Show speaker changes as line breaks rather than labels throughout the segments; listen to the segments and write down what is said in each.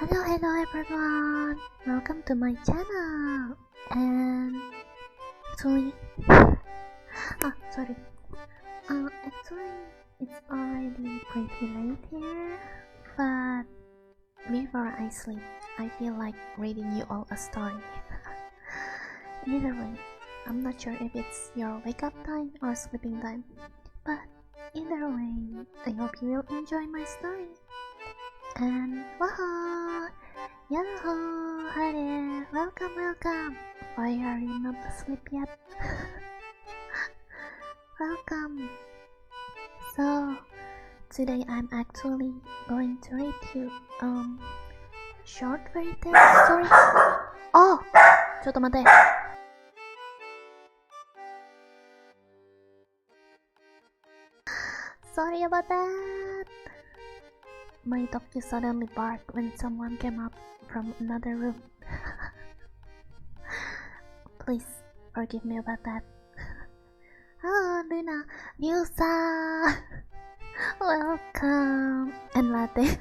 Hello everyone! Welcome to my channel! And actually, sorry. Actually, it's already pretty late here, but before I sleep, I feel like reading you all a story. Either way, I'm not sure if it's your wake up time or sleeping time, but either way, I hope you will enjoy my story. And woohoo! Yellow! Hi there! Welcome! Why are you not asleep yet? Welcome! So, today I'm actually going to read you short fairy tale story. Oh! ちょっと待って。Sorry about that! My dog just suddenly barked when someone came up from another room. Please forgive me about that. Oh, Luna, Yusa! Welcome! And Latte.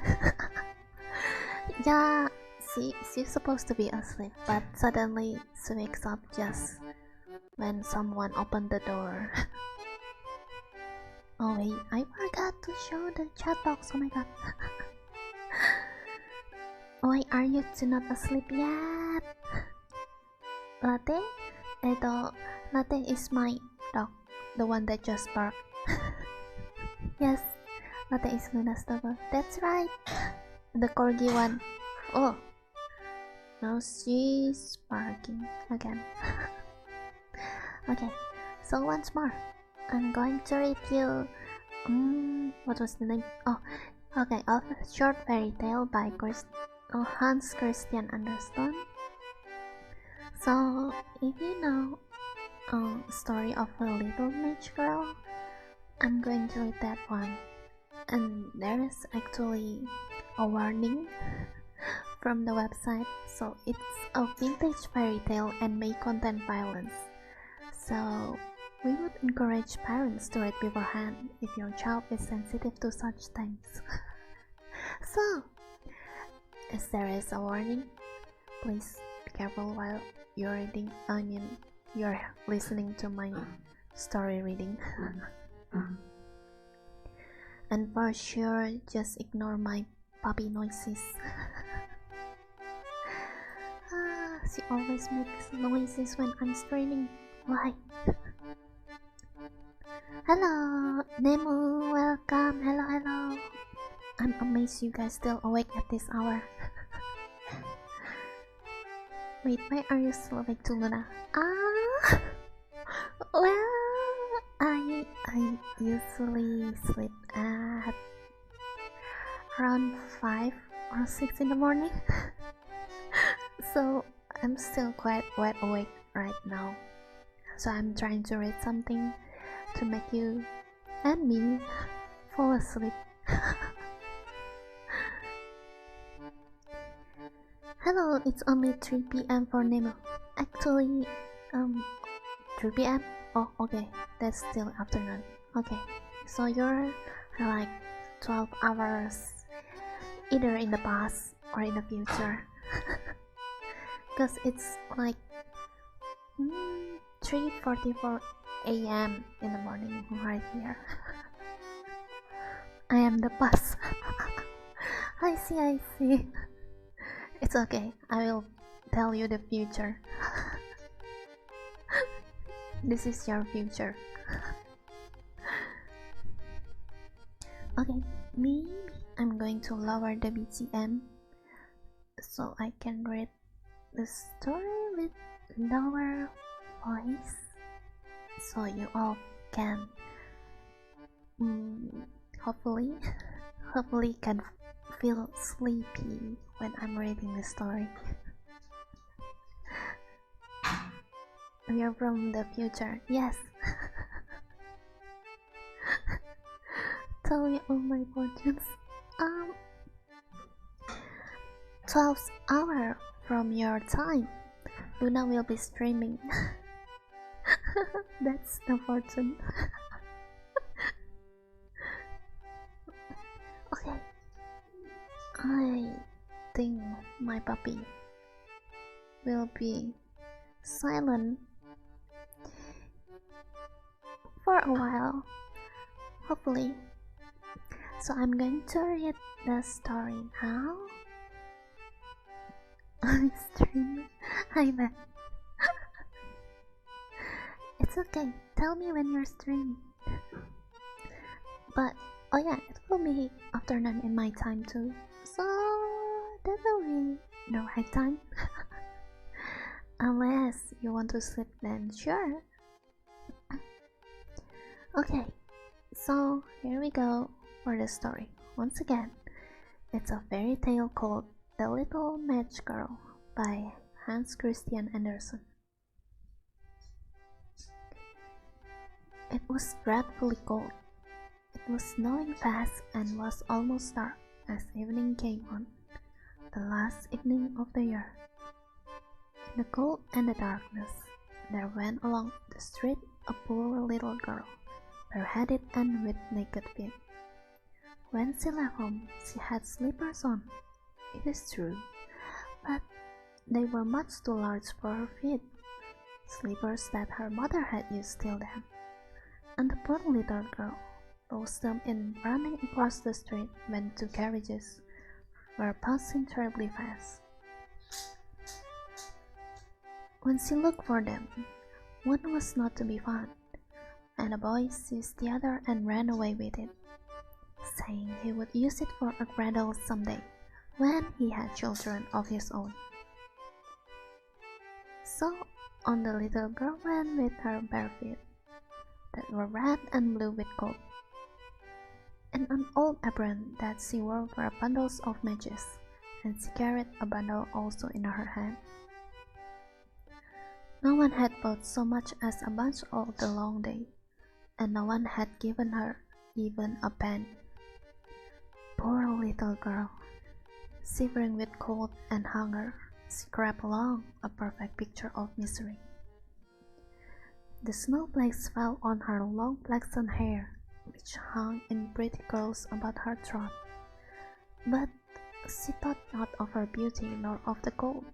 Yeah, she's supposed to be asleep, but suddenly she wakes up just when someone opened the door. Oh wait, I forgot to show the chat box, oh my god. Why are you two not asleep yet? Latte? Latte is my dog, the one that just barked. Yes, Latte is Luna's dog. That's right, the corgi one. Oh, now she's barking again. Okay, so once more, I'm going to read you. What was the name? Oh, okay, a short fairy tale by Hans Christian Andersen. So, if you know story of a little mage girl, I'm going to read that one. And there is actually a warning from the website. So it's a vintage fairy tale and may contain violence. So we would encourage parents to read beforehand if your child is sensitive to such things. So, as there is a warning, please be careful while you're reading. You're listening to my story reading. And for sure, just ignore my puppy noises. She always makes noises when I'm streaming. Why? Hello, Nemu, welcome. Hello. I'm amazed you guys still awake at this hour. Wait, why are you still awake too, Luna? Well, I usually sleep at around 5 or 6 in the morning. So I'm still quite wide awake right now. So I'm trying to read something to make you and me fall asleep. Hello, it's only 3 PM for Nemo. Actually, 3 PM? Oh, okay, that's still afternoon. Okay, so you're like 12 hours either in the past or in the future. Because it's like 3:44 AM in the morning right here. I am the past. I see. It's okay, I will tell you the future. This is your future. Okay, maybe I'm going to lower the BGM so I can read the story with lower voice, so you all can hopefully can feel sleepy when I'm reading the story. We are from the future, yes. Tell me all my fortunes. 12 hours from your time, Luna will be streaming. That's the fortune. Okay, I think my puppy will be silent for a while, hopefully. So I'm going to read the story now. I'm streaming. Hi Ben. It's okay. Tell me when you're streaming. But oh yeah, it will be afternoon in my time too. So that will be the right time. Unless you want to sleep, then sure. Okay, so here we go for the story. Once again, it's a fairy tale called The Little Match Girl by Hans Christian Andersen. It was dreadfully cold. It was snowing fast and was almost dark as evening came on, the last evening of the year. In the cold and the darkness, there went along the street a poor little girl, bareheaded and with naked feet. When she left home, she had slippers on, it is true, but they were much too large for her feet, slippers that her mother had used till then. And the poor little girl lost them in running across the street when two carriages were passing terribly fast. When she looked for them, one was not to be found, and a boy seized the other and ran away with it, saying he would use it for a cradle someday when he had children of his own. So on the little girl went with her bare feet, that were red and blue with cold, and an old apron that she wore were bundles of matches, and she carried a bundle also in her hand. No one had bought so much as a bunch all the long day, and no one had given her even a penny. Poor little girl, shivering with cold and hunger, she crept along, a perfect picture of misery. The snowflakes fell on her long flaxen hair, which hung in pretty curls about her throat, but she thought not of her beauty nor of the cold.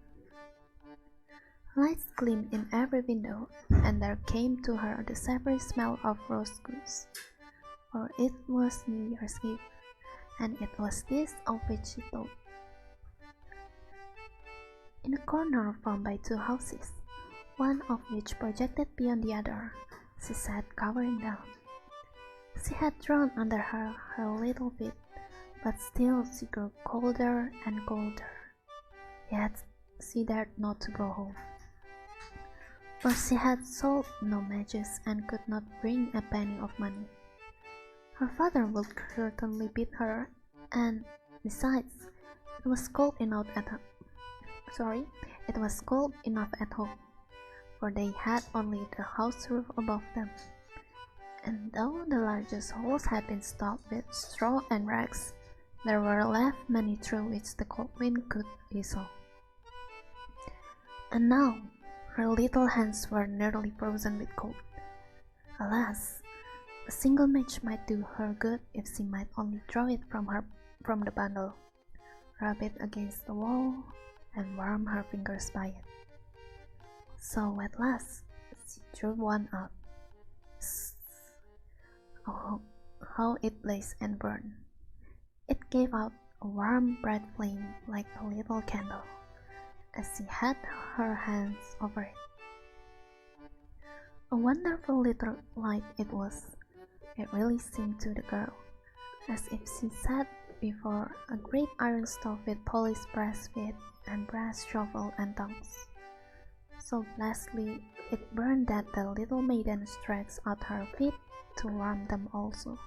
Lights gleamed in every window, and there came to her the savory smell of roast goods, for it was New Year's Eve, and it was this of which she thought. In a corner formed by two houses, one of which projected beyond the other, she sat cowering down. She had drawn under her little feet, but still she grew colder and colder. Yet she dared not to go home, for she had sold no matches and could not bring a penny of money. Her father would certainly beat her, and besides, it was cold enough at home, for they had only the house roof above them, and though the largest holes had been stopped with straw and rags, there were left many through which the cold wind could whistle. And now her little hands were nearly frozen with cold. Alas, a single match might do her good if she might only draw it from the bundle, rub it against the wall, and warm her fingers by it. So at last she drew one out. Oh, how it blazed and burned! It gave out a warm, bright flame like a little candle, as she had her hands over it. A wonderful little light it was. It really seemed to the girl as if she sat before a great iron stove with polished brass feet and brass shovel and tongs. So blessedly it burned that the little maiden stretched out her feet to warm them also.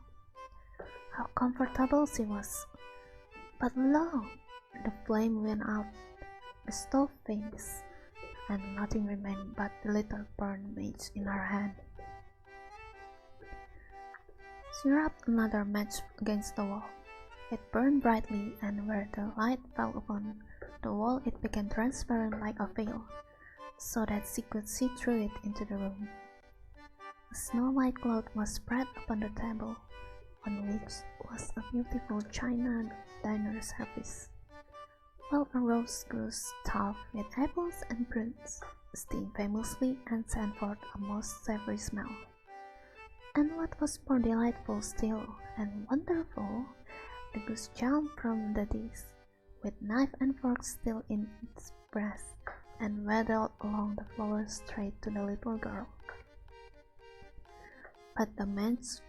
How comfortable she was! But lo! The flame went out, the stove vanished, and nothing remained but the little burned match in her hand. She rubbed another match against the wall. It burned brightly, and where the light fell upon the wall it became transparent like a veil, so that she could see through it into the room. A snow-white cloth was spread upon the table, on which was a beautiful china dinner service. while a rose grew stuffed with apples and prunes, steamed famously and sent forth a most savory smell. And what was more delightful still and wonderful, the goose jumped from the dish, with knife and fork still in its breast, and waddled along the floor straight to the little girl. But the match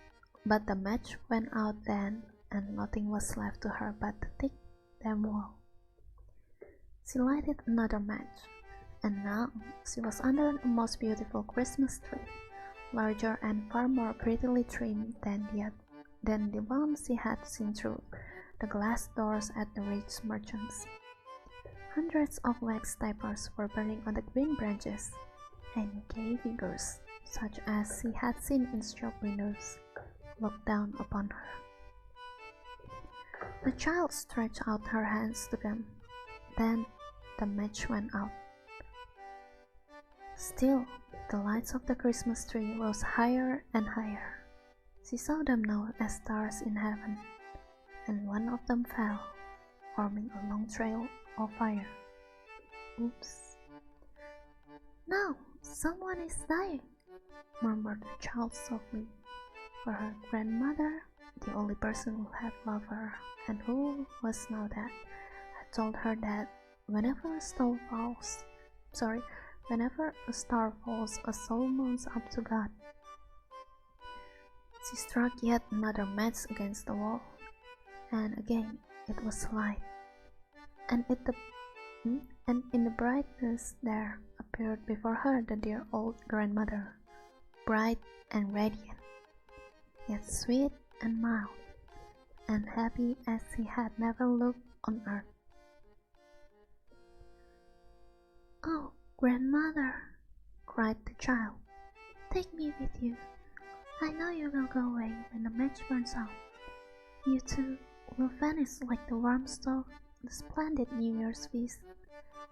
went out then, and nothing was left to her but the thick, damp wall. She lighted another match, and now she was under a most beautiful Christmas tree, larger and far more prettily trimmed than the one she had seen through the glass doors at the rich merchants. Hundreds of wax tapers were burning on the green branches, and gay figures, such as she had seen in shop windows, looked down upon her. The child stretched out her hands to them. Then the match went out. Still, the lights of the Christmas tree rose higher and higher. She saw them now as stars in heaven, and one of them fell, forming a long trail of fire. Oops. "No, someone is dying," murmured the child softly, for her grandmother, the only person who had loved her and who was now dead, had told her that whenever a star falls, a soul mounts up to God. She struck yet another match against the wall, and again it was light, and in the brightness there appeared before her the dear old grandmother, bright and radiant, yet sweet and mild, and happy as she had never looked on earth. "Oh, grandmother," cried the child, "take me with you. I know you will go away when the match burns out. You too will vanish like the warm stove, the splendid New Year's feast,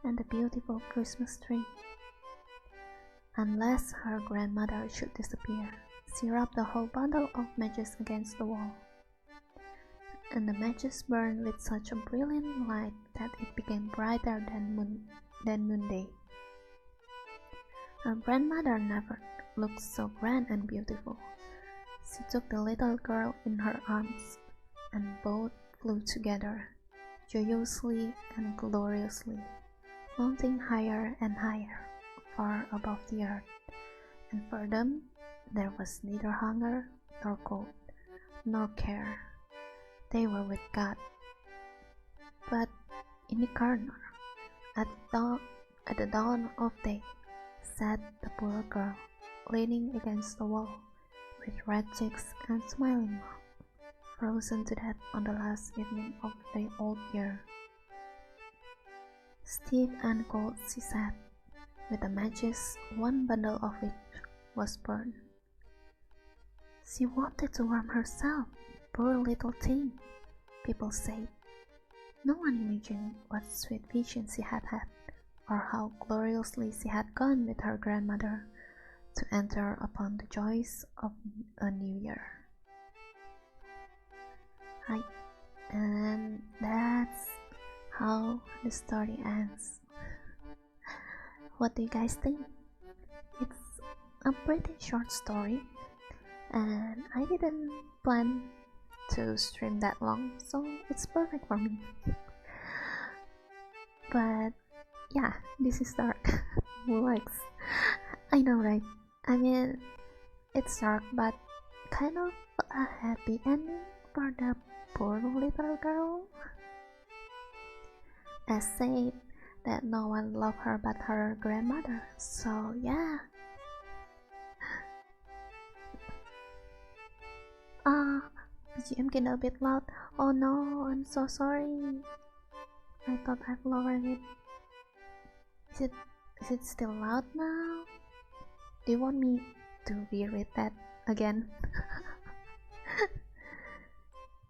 and the beautiful Christmas tree." Unless her grandmother should disappear, she rubbed the whole bundle of matches against the wall, and the matches burned with such a brilliant light that it became brighter than noonday. Her grandmother never looked so grand and beautiful. She took the little girl in her arms, and both flew together, joyously and gloriously, mounting higher and higher, far above the earth, and for them there was neither hunger nor cold nor care. They were with God. But in the corner, at the dawn of day, sat the poor girl, leaning against the wall, with red cheeks and smiling mouth, frozen to death on the last evening of the old year. Stiff and cold she sat, with the matches, one bundle of which was burned. She wanted to warm herself, poor little thing, people said. No one imagined what sweet visions she had had, or how gloriously she had gone with her grandmother to enter upon the joys of a new year. Right, and that's how the story ends. What do you guys think? It's a pretty short story, and I didn't plan to stream that long, so it's perfect for me. But yeah, this is dark. Who likes? I know, right? I mean, it's dark, but kind of a happy ending for the poor little girl. As said that no one loved her but her grandmother, so yeah. BGM getting a bit loud. Oh no, I'm so sorry. I thought I've lowered it. Is it still loud now? Do you want me to reread that again?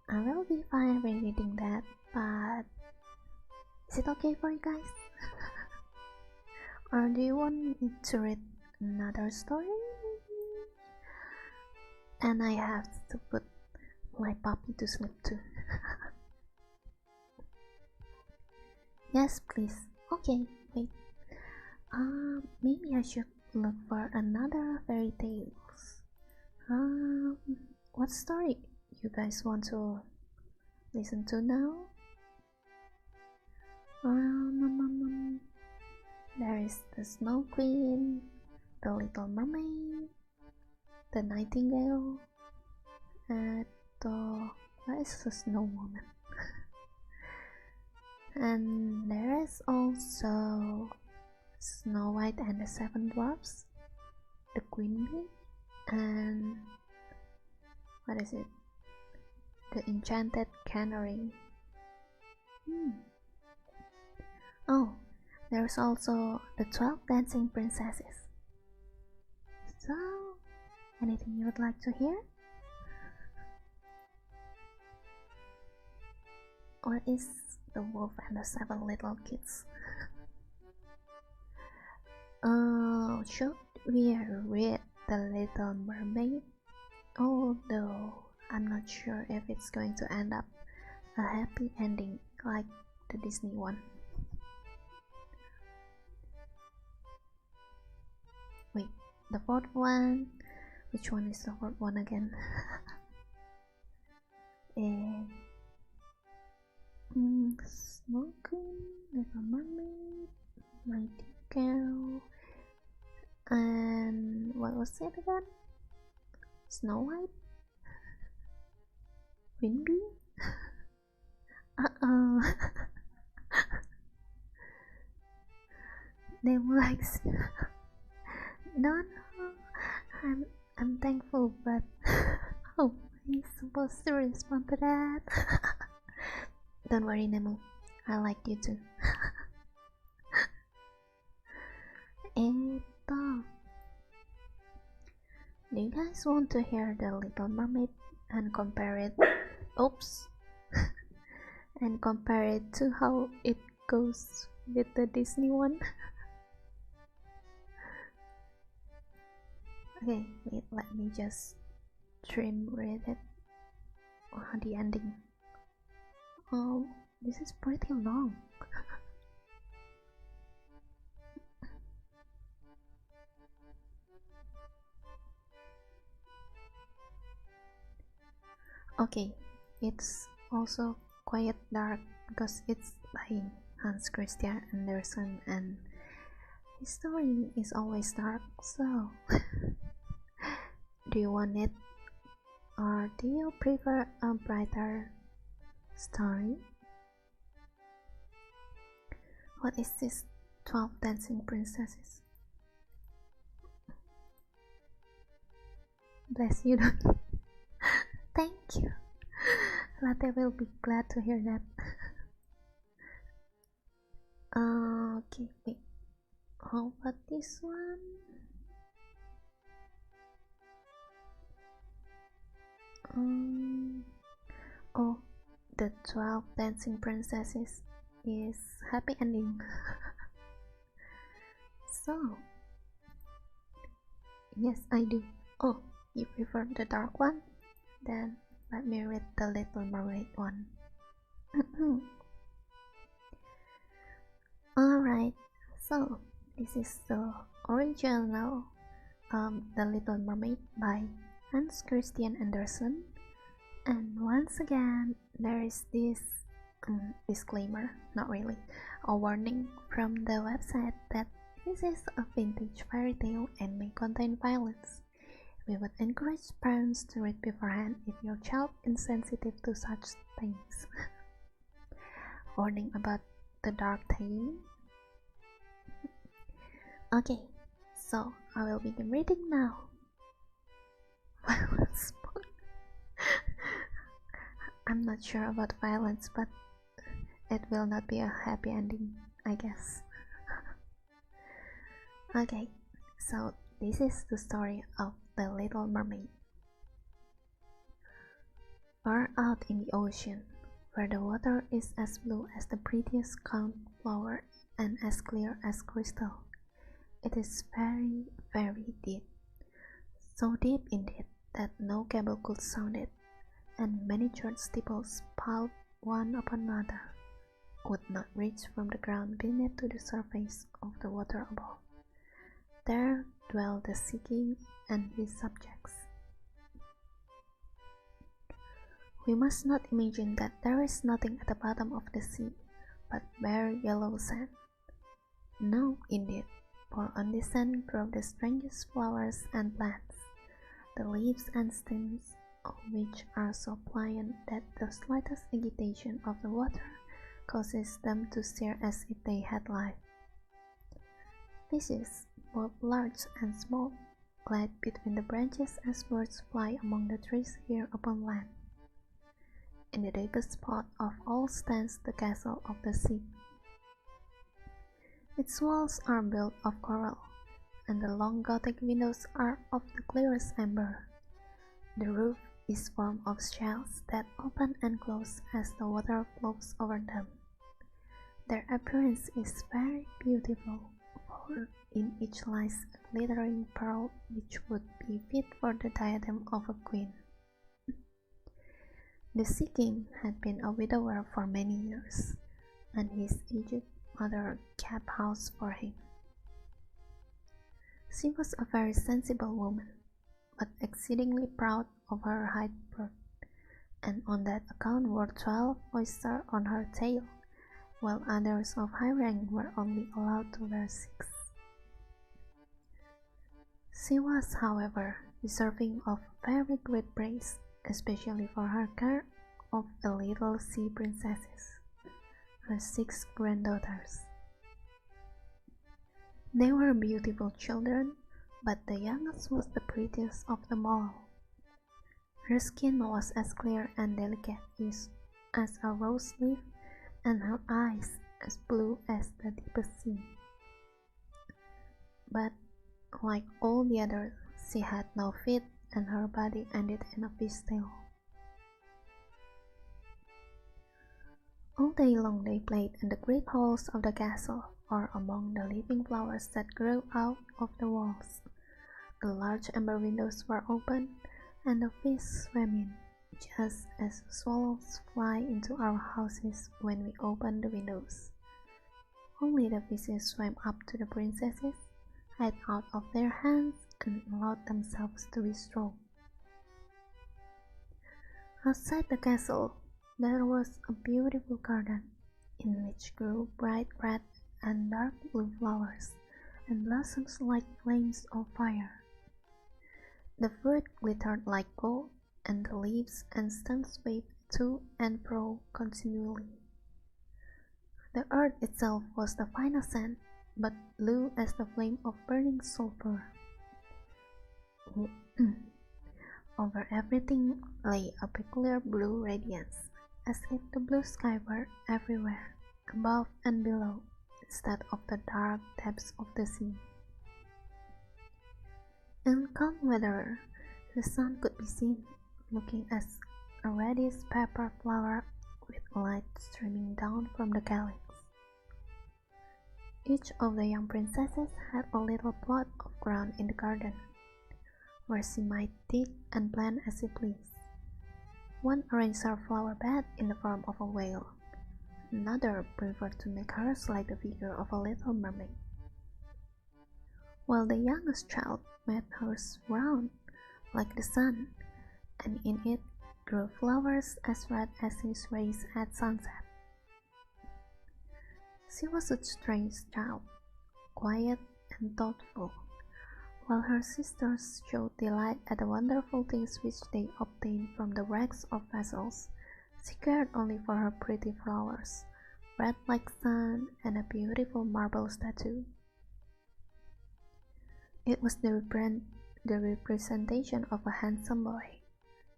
I will be fine rereading that, but is it okay for you guys? Or do you want me to read another story? And I have to put my puppy to sleep too. Yes, please. Okay, wait. Maybe I should look for another fairy tales. What story you guys want to listen to now? There is the Snow Queen, the Little Mermaid, the Nightingale, and where is the Snow Woman? And there is also Snow White and the Seven Dwarfs, the Queen Bee, and what is it? The Enchanted Canary. Oh, there's also the 12 Dancing Princesses. So, anything you would like to hear? Or is the Wolf and the Seven Little Kids? Should we read The Little Mermaid? Although I'm not sure if it's going to end up a happy ending like the Disney one. Wait, the fourth one? Which one is the fourth one again? Snow Queen, Little Mermaid, Nightingale, and what was it again? Snow White? Queen Bee? They were like, no, I'm thankful, but how am I supposed to respond to that? Don't worry, Nemo, I like you too. Do you guys want to hear The Little Mermaid and compare it? Oops. And compare it to how it goes with the Disney one? Okay, wait, let me just read it. The ending. Oh, this is pretty long. Okay, it's also quite dark because it's by Hans Christian Andersen and his story is always dark, so do you want it or do you prefer a brighter story? What is this 12 Dancing Princesses? Bless you, don't. Thank you. Latte will be glad to hear that. Okay, wait. How about this one? Oh, the 12 Dancing Princesses is happy ending. So, yes, I do. Oh, you prefer the dark one? Then let me read the Little Mermaid one. Alright, so this is the original The Little Mermaid by Hans Christian Andersen. And once again, there is this disclaimer, not really, a warning from the website that this is a vintage fairy tale and may contain violence. We would encourage parents to read beforehand if your child is sensitive to such things. Warning about the dark theme. Okay, so I will begin reading now. Violence. I'm not sure about violence, but it will not be a happy ending, I guess. Okay, so this is the story of The Little Mermaid. Far out in the ocean, where the water is as blue as the prettiest cornflower and as clear as crystal, it is very, very deep. So deep indeed that no cable could sound it, and many church steeples piled one upon another. would not reach from the ground beneath to the surface of the water above. There dwell the sea king and his subjects. We must not imagine that there is nothing at the bottom of the sea but bare yellow sand. No, indeed, for on this sand grow the strangest flowers and plants, the leaves and stems of which are so pliant that the slightest agitation of the water causes them to stir as if they had life. Fishes, both large and small, glide between the branches as birds fly among the trees here upon land. In the deepest spot of all stands the castle of the sea. Its walls are built of coral, and the long Gothic windows are of the clearest amber. The roof is formed of shells that open and close as the water flows over them. Their appearance is very beautiful, for in each lies a glittering pearl which would be fit for the diadem of a queen. The sea king had been a widower for many years, and his aged mother kept house for him. She was a very sensible woman, but exceedingly proud of her high birth, and on that account wore 12 oysters on her tail, while others of high rank were only allowed to wear 6. She was, however, deserving of very great praise, especially for her care of the little sea princesses, her 6 granddaughters. They were beautiful children, but the youngest was the prettiest of them all. Her skin was as clear and delicate as a rose leaf, and her eyes as blue as the deepest sea. But, like all the others, she had no feet, and her body ended in a fish tail. All day long they played in the great halls of the castle, or among the living flowers that grew out of the walls. The large amber windows were open, and the fish swam in, just as swallows fly into our houses when we open the windows. Only the fishes swam up to the princesses, hid out of their hands, and allowed themselves to be stroked. Outside the castle, there was a beautiful garden, in which grew bright red and dark blue flowers, and blossoms like flames of fire. The fruit glittered like gold, and the leaves and stems waved to and fro continually. The earth itself was the finest sand, but blue as the flame of burning sulphur. Over everything lay a peculiar blue radiance, as if the blue sky were everywhere, above and below, instead of the dark depths of the sea. In calm weather, the sun could be seen, looking as a reddish pepper flower with light streaming down from the calyx. Each of the young princesses had a little plot of ground in the garden, where she might dig and plant as she pleased. One arranged her flower bed in the form of a whale, another preferred to make hers like the figure of a little mermaid, while the youngest child made hers round like the sun, and in it grew flowers as red as his rays at sunset. She was a strange child, quiet and thoughtful, while her sisters showed delight at the wonderful things which they obtained from the wrecks of vessels. She cared only for her pretty flowers, red like sun, and a beautiful marble statue. It was the representation of a handsome boy,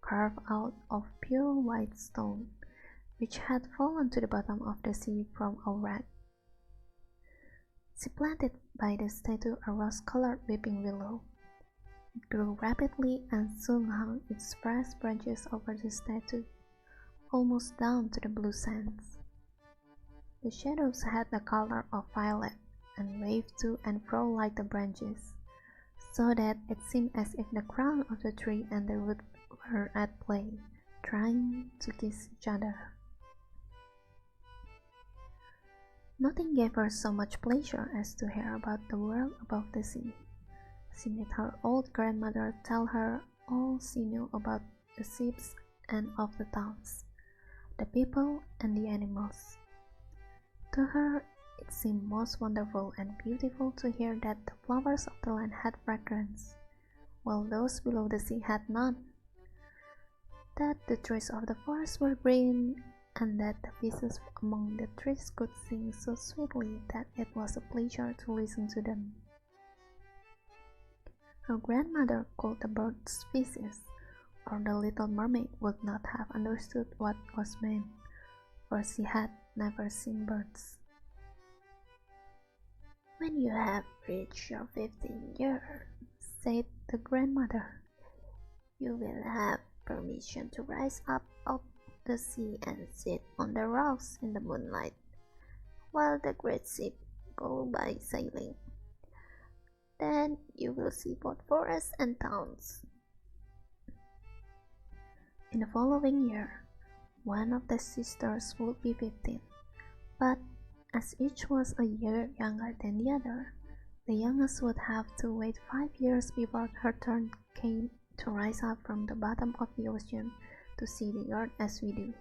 carved out of pure white stone, which had fallen to the bottom of the sea from a wreck. She planted by the statue a rose-colored weeping willow. It grew rapidly and soon hung its fresh branches over the statue, almost down to the blue sands. The shadows had the color of violet and waved to and fro like the branches, so that it seemed as if the crown of the tree and the root were at play, trying to kiss each other. Nothing gave her so much pleasure as to hear about the world above the sea. She made her old grandmother tell her all she knew about the ships and of the towns, the people and the animals. To her, it seemed most wonderful and beautiful to hear that the flowers of the land had fragrance, while those below the sea had none, that the trees of the forest were green, and that the beasts among the trees could sing so sweetly that it was a pleasure to listen to them. Her grandmother called the birds fishes, or the little mermaid would not have understood what was meant, for she had never seen birds. "When you have reached your 15th year," said the grandmother, "you will have permission to rise up out the sea and sit on the rocks in the moonlight, while the great ships go by sailing. Then you will see both forests and towns." In the following year, one of the sisters would be 15, but as each was a year younger than the other, the youngest would have to wait 5 years before her turn came to rise up from the bottom of the ocean to see the earth as we do.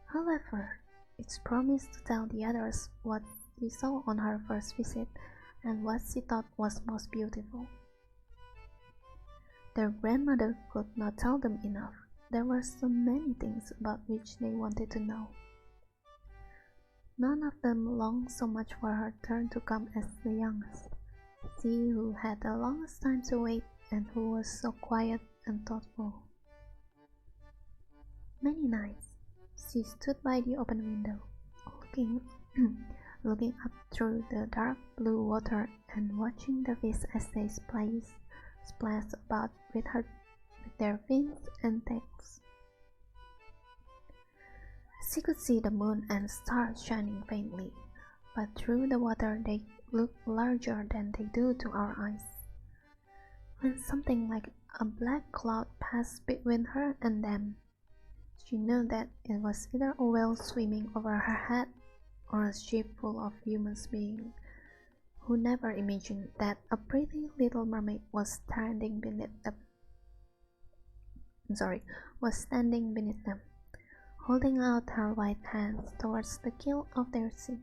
However, each promised to tell the others what she saw on her first visit and what she thought was most beautiful. Their grandmother could not tell them enough. There were so many things about which they wanted to know. None of them longed so much for her turn to come as the youngest, she who had the longest time to wait and who was so quiet and thoughtful. Many nights she stood by the open window, looking up through the dark blue water and watching the fish as they splashed about with their fins and tails. She could see the moon and stars shining faintly, but through the water they looked larger than they do to our eyes. When something like a black cloud passed between her and them, she knew that it was either a whale swimming over her head or a ship full of human beings who never imagined that a pretty little mermaid was standing beneath them, holding out her white hands towards the keel of their sea.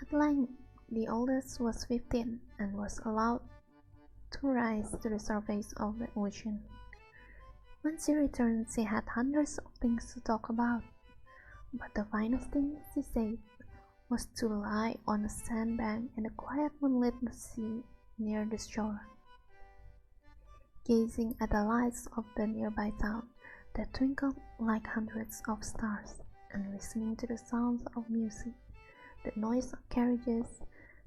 At length, the oldest was 15 and was allowed to rise to the surface of the ocean. When she returned, she had hundreds of things to talk about, but the finest thing she said was to lie on a sandbank in the quiet moonlit sea near the shore, gazing at the lights of the nearby town that twinkled like hundreds of stars, and listening to the sounds of music, the noise of carriages,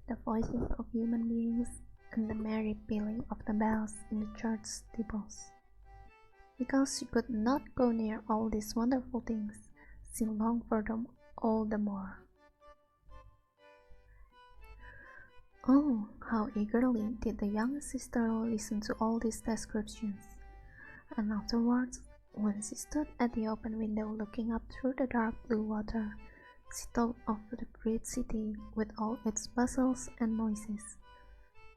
the voices of human beings, and the merry pealing of the bells in the church steeples. Because she could not go near all these wonderful things, she longed for them all the more. Oh, how eagerly did the young sister listen to all these descriptions, and afterwards, when she stood at the open window looking up through the dark blue water, she thought of the great city with all its bustles and noises,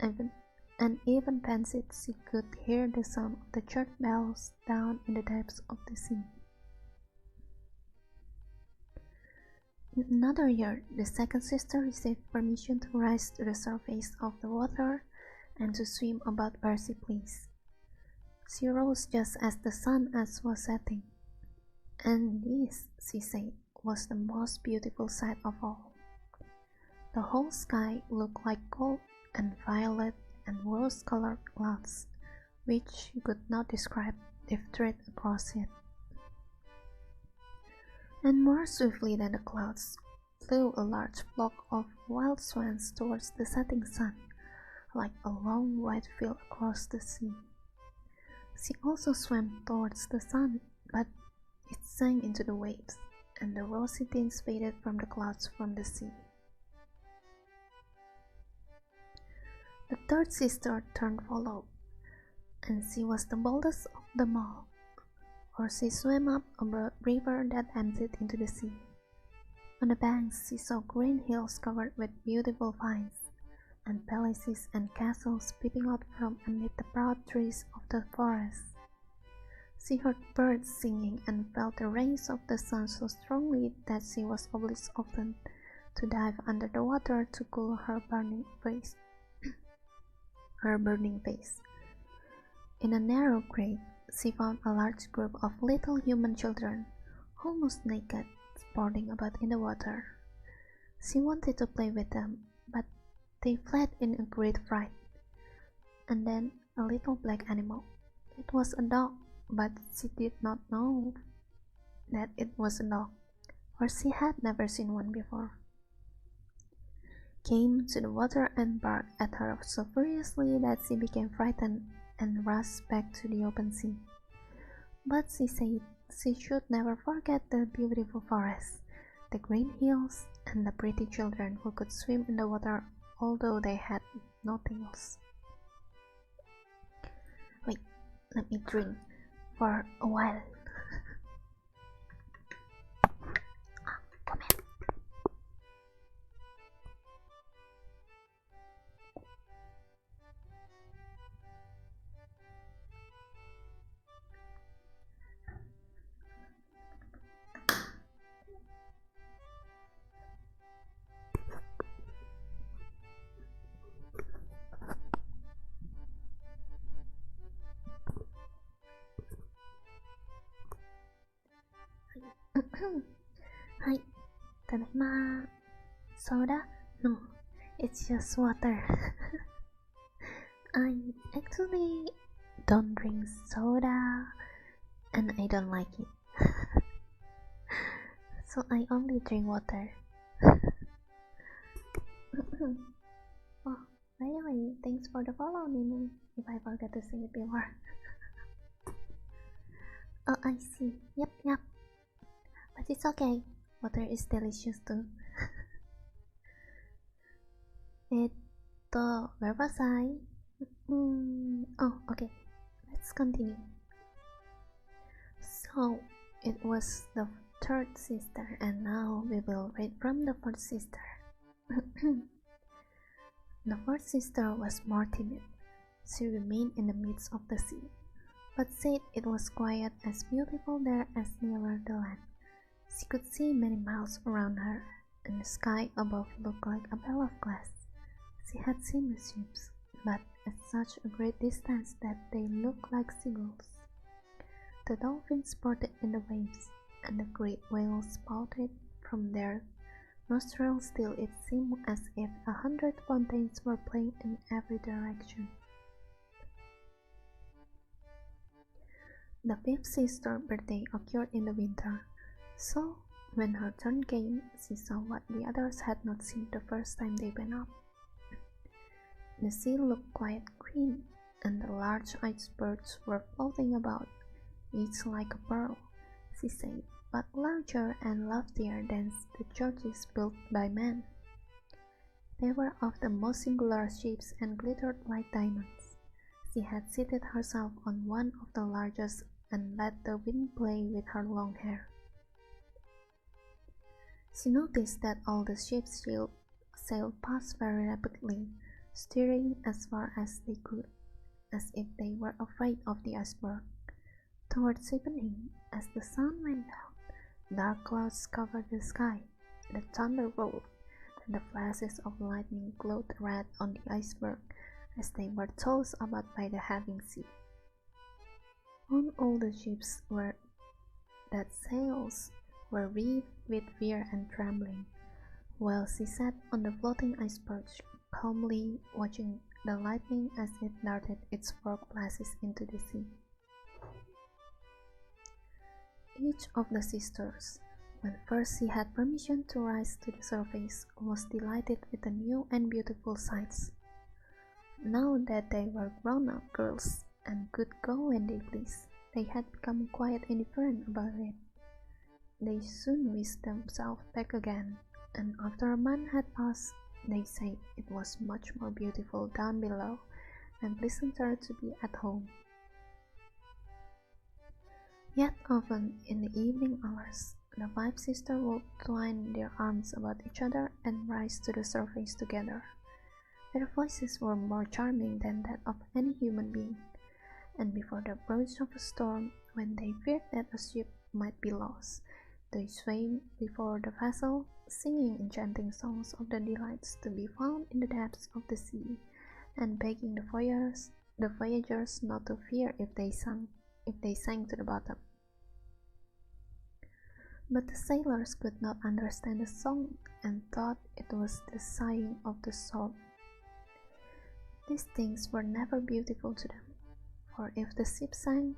and even fancied she could hear the sound of the church bells down in the depths of the sea. In another year, the second sister received permission to rise to the surface of the water and to swim about where she pleased. She rose just as the sun was setting, and this, she said, was the most beautiful sight of all. The whole sky looked like gold and violet and rose-colored clouds, which she could not describe if tread across it. And more swiftly than the clouds flew a large flock of wild swans towards the setting sun, like a long white field across the sea. She also swam towards the sun, but it sank into the waves, and the rosy tints faded from the clouds from the sea. The third sister turned followed, and she was the boldest of them all, for she swam up a broad river that emptied into the sea. On the banks she saw green hills covered with beautiful vines, and palaces and castles peeping out from amid the broad trees of the forest. She heard birds singing and felt the rays of the sun so strongly that she was obliged often to dive under the water to cool her burning face. In a narrow grate, she found a large group of little human children, almost naked, sporting about in the water. She wanted to play with them, but they fled in a great fright. And then a little black animal. It was a dog, but she did not know that it was a dog, for she had never seen one before. Came to the water and barked at her so furiously that she became frightened and rushed back to the open sea. But she said she should never forget the beautiful forest, the green hills, and the pretty children who could swim in the water although they had no tails. Wait, let me drink for a while. Comment. Hi, tadaima. Soda? No, it's just water. I actually don't drink soda, and I don't like it. So I only drink water. Oh, by the way, thanks for the follow, Nini, if I forgot to say it before. Oh, I see. Yep. But it's okay. Water is delicious too. Where was I? Oh, okay. Let's continue. So, it was the third sister, and now we will read from the fourth sister. The fourth sister was more timid. She remained in the midst of the sea, but said it was quite as beautiful there as nearer the land. She could see many miles around her, and the sky above looked like a bell of glass. She had seen the ships, but at such a great distance that they looked like seagulls. The dolphins sported in the waves, and the great whales spouted from their nostrils till it seemed as if 100 fountains were playing in every direction. The fifth sister's birthday occurred in the winter, so when her turn came, she saw what the others had not seen the first time they went up. The sea looked quite green, and the large icebergs were floating about, each like a pearl, she said, but larger and loftier than the churches built by men. They were of the most singular shapes and glittered like diamonds. She had seated herself on one of the largest and let the wind play with her long hair. She noticed that all the ships sailed past very rapidly, steering as far as they could, as if they were afraid of the iceberg. Towards evening, as the sun went down, dark clouds covered the sky, the thunder rolled, and the flashes of lightning glowed red on the iceberg as they were tossed about by the heaving sea. On all the ships that sails were wreathed with fear and trembling, while she sat on the floating iceberg, calmly watching the lightning as it darted its forked flashes into the sea. Each of the sisters, when first she had permission to rise to the surface, was delighted with the new and beautiful sights. Now that they were grown-up girls and could go when they pleased, they had become quite indifferent about it. They soon wished themselves back again, and after a month had passed, they said it was much more beautiful down below and pleasanter to be at home. Yet often in the evening hours, The five sisters would twine their arms about each other and rise to the surface together. Their voices were more charming than that of any human being, and before the approach of a storm, when they feared that a ship might be lost, they swam before the vessel, singing enchanting songs of the delights to be found in the depths of the sea, and begging the voyagers not to fear if they sank to the bottom. But the sailors could not understand the song and thought it was the sighing of the storm. These things were never beautiful to them, for if the ship sank,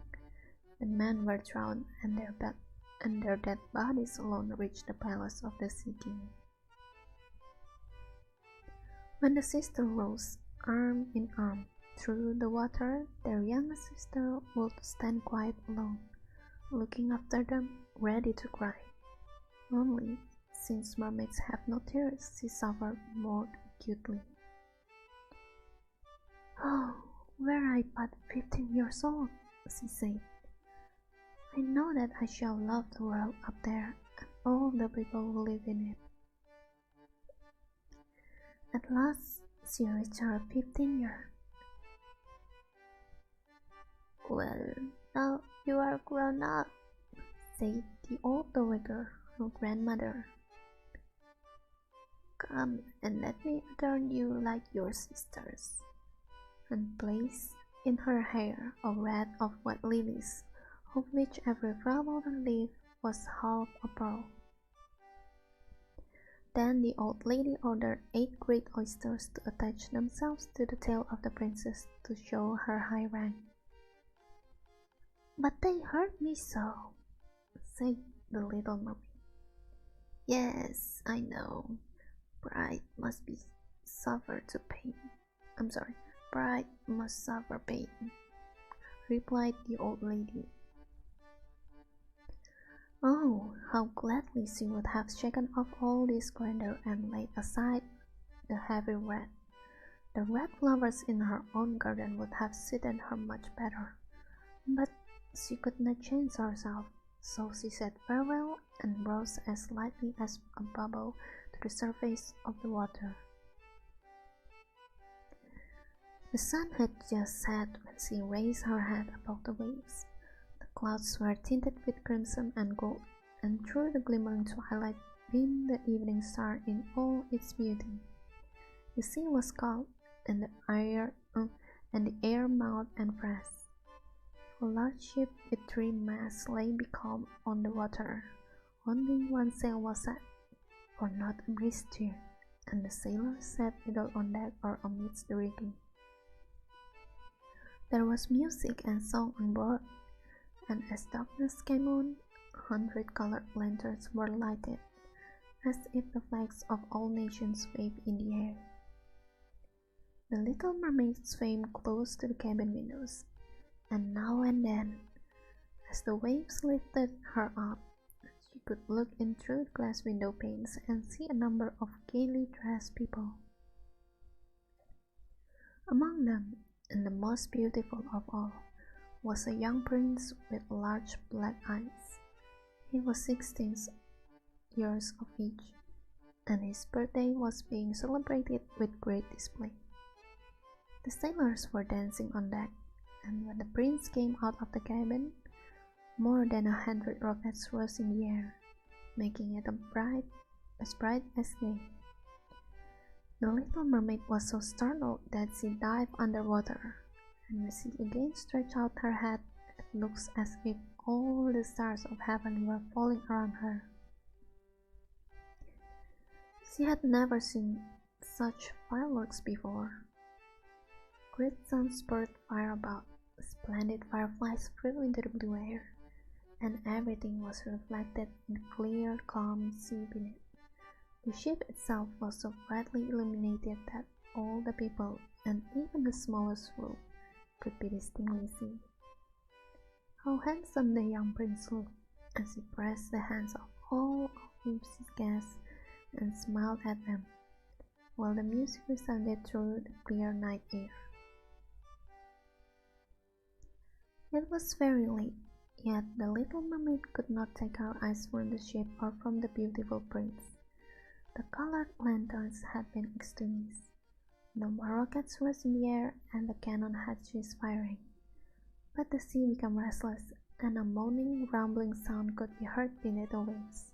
the men were drowned and their dead bodies alone reached the palace of the Sea King. When the sisters rose, arm in arm, through the water, their youngest sister would stand quite alone, looking after them, ready to cry. Only, since mermaids have no tears, she suffered more acutely. "Oh, were I but 15 years old," she said, "I know that I shall love the world up there and all the people who live in it." At last, she reached her 15th year. "Well, now you are grown up," said the old dowager, her grandmother. "Come and let me adorn you like your sisters," and placed in her hair a wreath of white lilies, of which every flower leaf was half a pearl. Then the old lady ordered 8 great oysters to attach themselves to the tail of the princess to show her high rank. "But they hurt me so," said the little mermaid. "Yes, I know. Pride must suffer pain," replied the old lady. Oh, how gladly she would have shaken off all this grandeur and laid aside the heavy wreath. The red flowers in her own garden would have suited her much better, but she could not change herself, so she said farewell and rose as lightly as a bubble to the surface of the water. The sun had just set when she raised her head above the waves. The clouds were tinted with crimson and gold, and through the glimmering twilight beamed the evening star in all its beauty. The sea was calm, and the air mild and fresh. A large ship with 3 masts lay becalmed on the water. Only one sail was set, for not a breeze stirred, and the sailors sat either on deck or amidst the rigging. There was music and song on board, and as darkness came on, 100 colored lanterns were lighted, as if the flags of all nations waved in the air. The little mermaid swam close to the cabin windows, and now and then, as the waves lifted her up, she could look in through the glass window panes and see a number of gaily dressed people. Among them, and the most beautiful of all, was a young prince with large black eyes. He was 16 years of age, and his birthday was being celebrated with great display. The sailors were dancing on deck, and when the prince came out of the cabin, more than 100 rockets rose in the air, making it as bright as day. The little mermaid was so startled that she dived underwater, and when she again stretched out her head, it looked as if all the stars of heaven were falling around her. She had never seen such fireworks before. Great suns spurted fire about, splendid fireflies flew into the blue air, and everything was reflected in the clear, calm sea beneath. The ship itself was so brightly illuminated that all the people, and even the smallest room, could be distinctly seen. How handsome the young prince looked as he pressed the hands of all of his guests and smiled at them, while the music resounded through the clear night air. It was very late, Yet the little mermaid could not take her eyes from the ship or from the beautiful prince. The colored lanterns had been extinguished. No more rockets rose in the air, and the cannon had ceased firing. But the sea became restless, and a moaning, rumbling sound could be heard beneath the waves.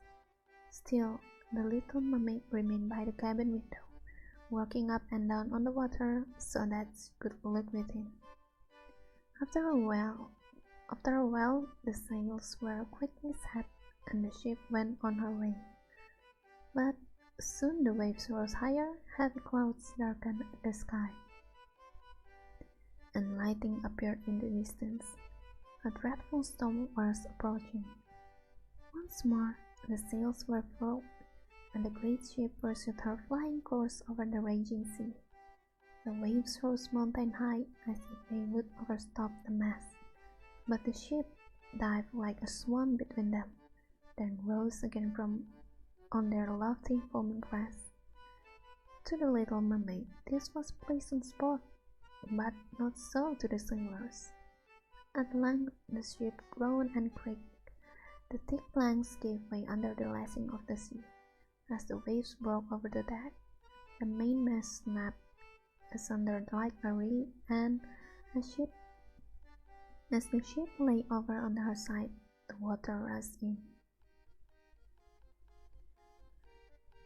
Still, the little mermaid remained by the cabin window, walking up and down on the water so that she could look within. After a while, the sails were quickly set, and the ship went on her way. But soon the waves rose higher, heavy clouds darkened the sky, and lightning appeared in the distance. A dreadful storm was approaching. Once more, the sails were furled, and the great ship pursued her flying course over the raging sea. The waves rose mountain high as if they would overtop the mast, but the ship dived like a swan between them, then rose again from on their lofty foaming crest. To the little mermaid this was pleasant sport, but not so to the sailors. At length the ship groaned and creaked. The thick planks gave way under the lashing of the sea. As the waves broke over the deck, the mainmast snapped asunder like a reed, and as the ship lay over on her side, the water rushed in.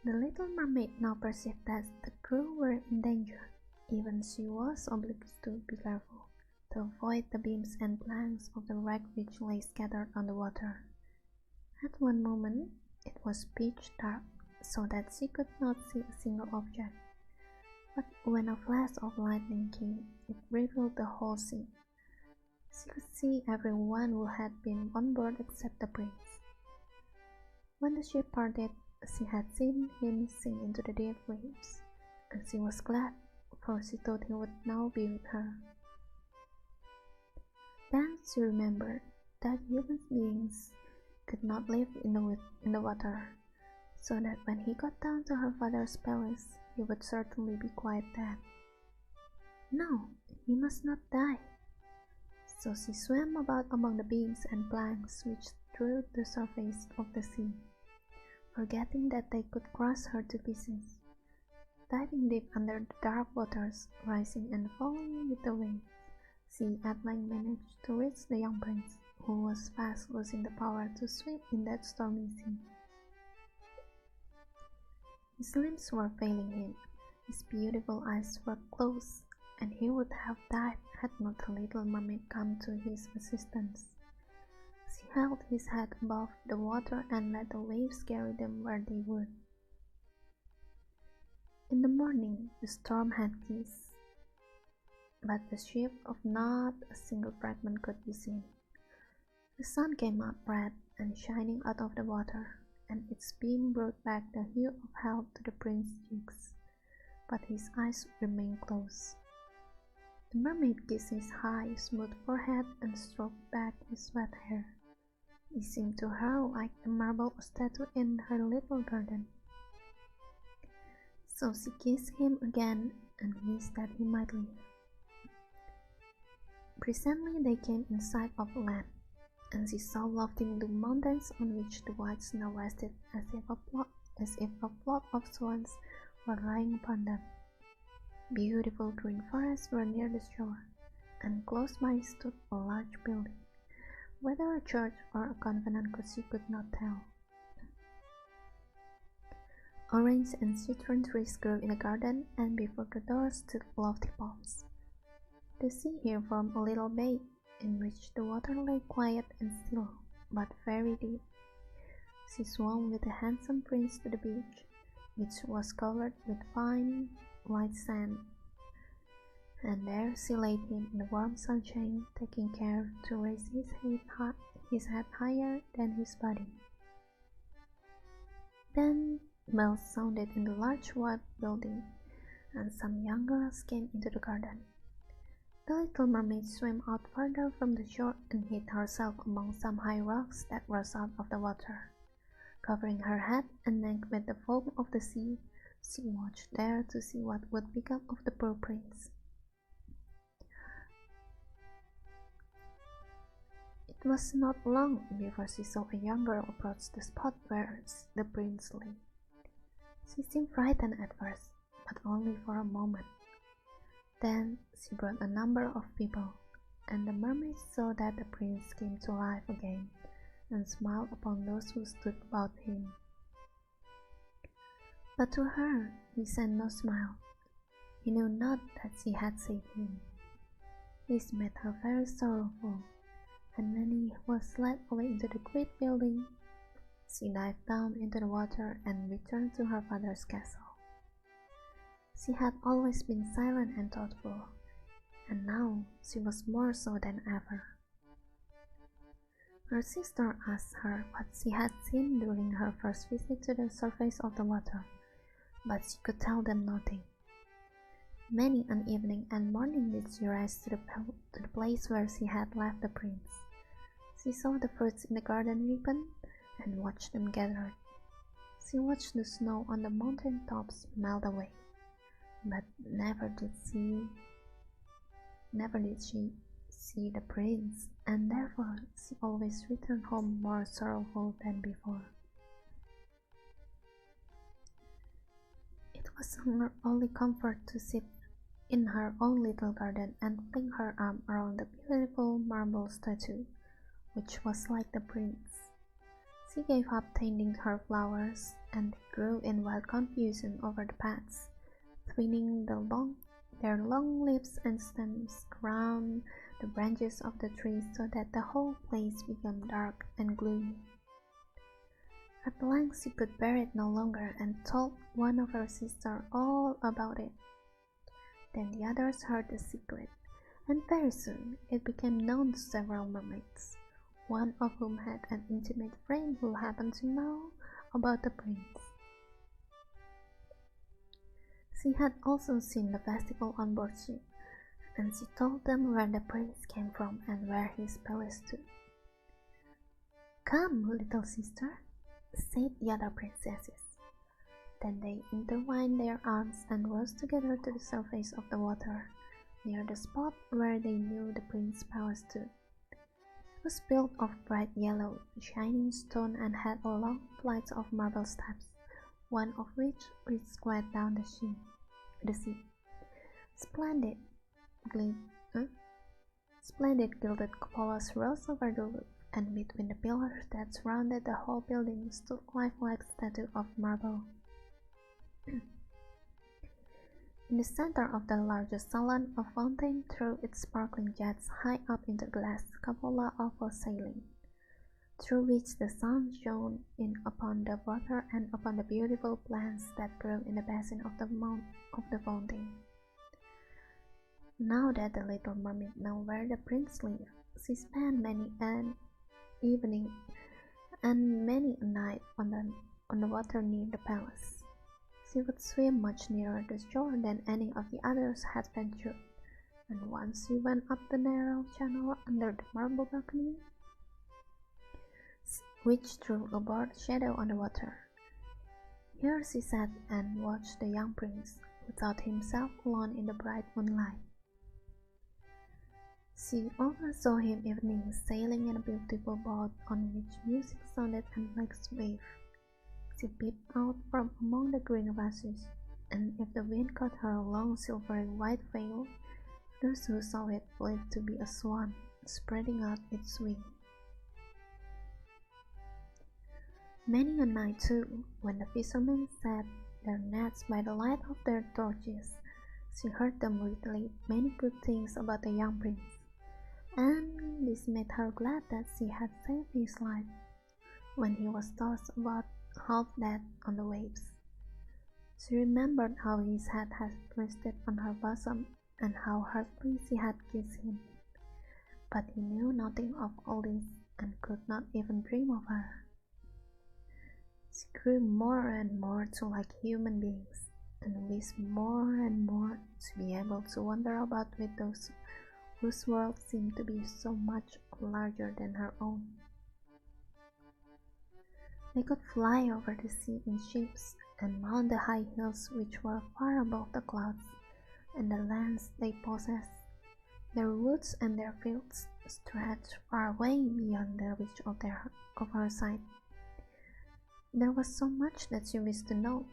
The little mermaid now perceived that the crew were in danger. Even she was obliged to be careful, to avoid the beams and planks of the wreck which lay scattered on the water. At one moment it was pitch dark, so that she could not see a single object. But when a flash of lightning came, it revealed the whole sea. She could see everyone who had been on board except the prince. When the ship parted, she had seen him sink into the deep waves, and she was glad, for she thought he would now be with her. Then she remembered that human beings could not live in the water, so that when he got down to her father's palace, he would certainly be quite dead. No, he must not die. So she swam about among the beams and planks which strewed the surface of the sea, forgetting that they could crush her to pieces. Diving deep under the dark waters, rising and falling with the waves, she at length managed to reach the young prince, who was fast losing the power to swim in that stormy sea. His limbs were failing him, his beautiful eyes were closed, and he would have died had not the little mermaid come to his assistance. She held his head above the water and let the waves carry them where they would. In the morning the storm had ceased, but the ship of not a single fragment could be seen. The sun came up red and shining out of the water, and its beam brought back the hue of health to the prince's cheeks, but his eyes remained closed. The mermaid kissed his high, smooth forehead and stroked back his wet hair. He seemed to her like a marble statue in her little garden. So she kissed him again and wished that he might live. Presently they came in sight of land, and she saw lofty blue mountains on which the white snow rested as if a flock of swans were lying upon them. Beautiful green forests were near the shore, and close by stood a large building. Whether a church or a convent she could not tell. Orange and citron trees grew in the garden, and before the door stood lofty palms. The sea here formed a little bay, in which the water lay quiet and still, but very deep. She swam with the handsome prince to the beach, which was covered with fine white sand, and there she laid him in the warm sunshine, taking care to raise his head higher than his body. Then bells sounded in the large white building, and some young girls came into the garden. The little mermaid swam out further from the shore and hid herself among some high rocks that rose out of the water. Covering her head and neck with the foam of the sea, she watched there to see what would become of the poor prince. It It was not long before she saw a young girl approach the spot where the prince lay. She seemed frightened at first, but only for a moment. Then she brought a number of people, and the mermaid saw that the prince came to life again and smiled upon those who stood about him. But to her he sent no smile. He knew not that she had saved him. This made her very sorrowful, and when he was led away into the great building, she dived down into the water and returned to her father's castle. She had always been silent and thoughtful, and now she was more so than ever. Her sister asked her what she had seen during her first visit to the surface of the water, but she could tell them nothing. Many an evening and morning did she rise to the place where she had left the prince. She saw the fruits in the garden ripen and watched them gathered. She watched the snow on the mountain tops melt away, but never did she see the prince, and therefore she always returned home more sorrowful than before. It was her only comfort to sit in her own little garden and fling her arm around the beautiful marble statue, which was like the prince. She gave up tending her flowers, and they grew in wild confusion over the paths, twining their long leaves and stems around the branches of the trees so that the whole place became dark and gloomy. At length she could bear it no longer and told one of her sisters all about it. Then the others heard the secret, and very soon it became known to several mermaids, one of whom had an intimate friend who happened to know about the prince. She had also seen the festival on board ship, and she told them where the prince came from and where his palace stood. "Come, little sister," said the other princesses. Then they intertwined their arms and rose together to the surface of the water, near the spot where they knew the prince's palace stood. It was built of bright yellow, shining stone and had a long flight of marble steps, one of which reached quite down the sea. Splendid gilded cupolas rose over the roof, and between the pillars that surrounded the whole building stood lifelike statues of marble. In the center of the largest salon, a fountain threw its sparkling jets high up into the glass cupola of a ceiling, through which the sun shone in upon the water and upon the beautiful plants that grew in the basin of the fountain. Now that the little mermaid knew where the prince lived, she spent many an evening and many a night on the water near the palace. She would swim much nearer the shore than any of the others had ventured, and once she went up the narrow channel under the marble balcony, which threw a broad shadow on the water. Here she sat and watched the young prince, who thought himself alone in the bright moonlight. She often saw him evenings sailing in a beautiful boat on which music sounded and lakes waved. She peeped out from among the green grasses, and if the wind caught her long silvery white veil, those who saw it believed to be a swan spreading out its wings. Many a night, too, when the fishermen set their nets by the light of their torches, she heard them relate many good things about the young prince, and this made her glad that she had saved his life when he was tossed about half dead on the waves. She remembered how his head had rested on her bosom and how heartily she had kissed him, but he knew nothing of all this and could not even dream of her. She grew more and more to like human beings, and wished more and more to be able to wander about with those whose world seemed to be so much larger than her own. They could fly over the sea in ships and mount the high hills which were far above the clouds and the lands they possessed, their woods and their fields, stretched far away beyond the reach of her sight. There was so much that she wished to know,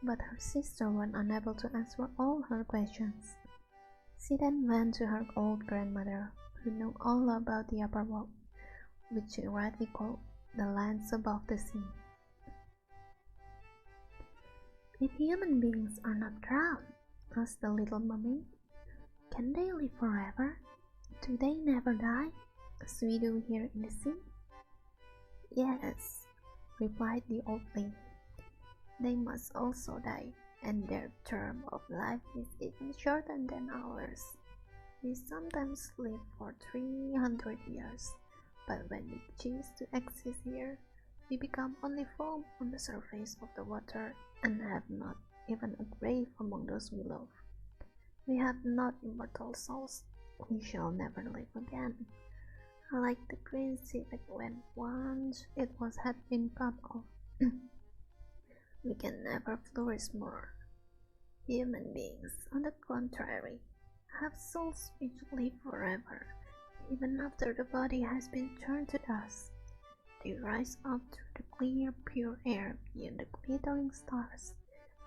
but her sister was unable to answer all her questions. She then went to her old grandmother, who knew all about the upper world, which she rightly called the lands above the sea. "If human beings are not drowned," asked the little mermaid, "can they live forever? Do they never die, as we do here in the sea?" "Yes," replied the old lady. "They must also die, and their term of life is even shorter than ours. We sometimes live for 300 years, but when we choose to exist here, we become only foam on the surface of the water and have not even a grave among those we love. We have not immortal souls. We shall never live again. Like the green sea when once it had been cut off. We can never flourish more. Human beings, on the contrary, have souls which live forever, even after the body has been turned to dust. They rise up through the clear, pure air beyond the glittering stars,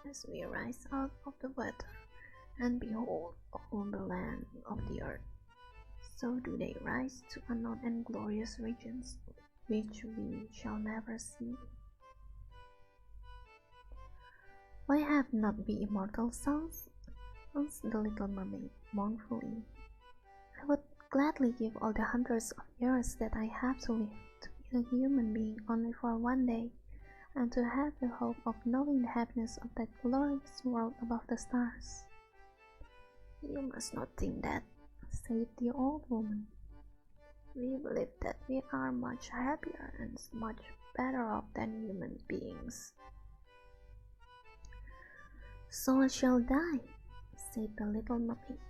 as we rise out of the water and behold all the land of the earth. So do they rise to unknown and glorious regions, which we shall never see." "Why have not we immortal souls?" asked the little mermaid mournfully. "I would gladly give all the hundreds of years that I have to live to be a human being only for one day, and to have the hope of knowing the happiness of that glorious world above the stars." "You must not think that," said the old woman. "We believe that we are much happier and much better off than human beings." "So I shall die," said the little mermaid,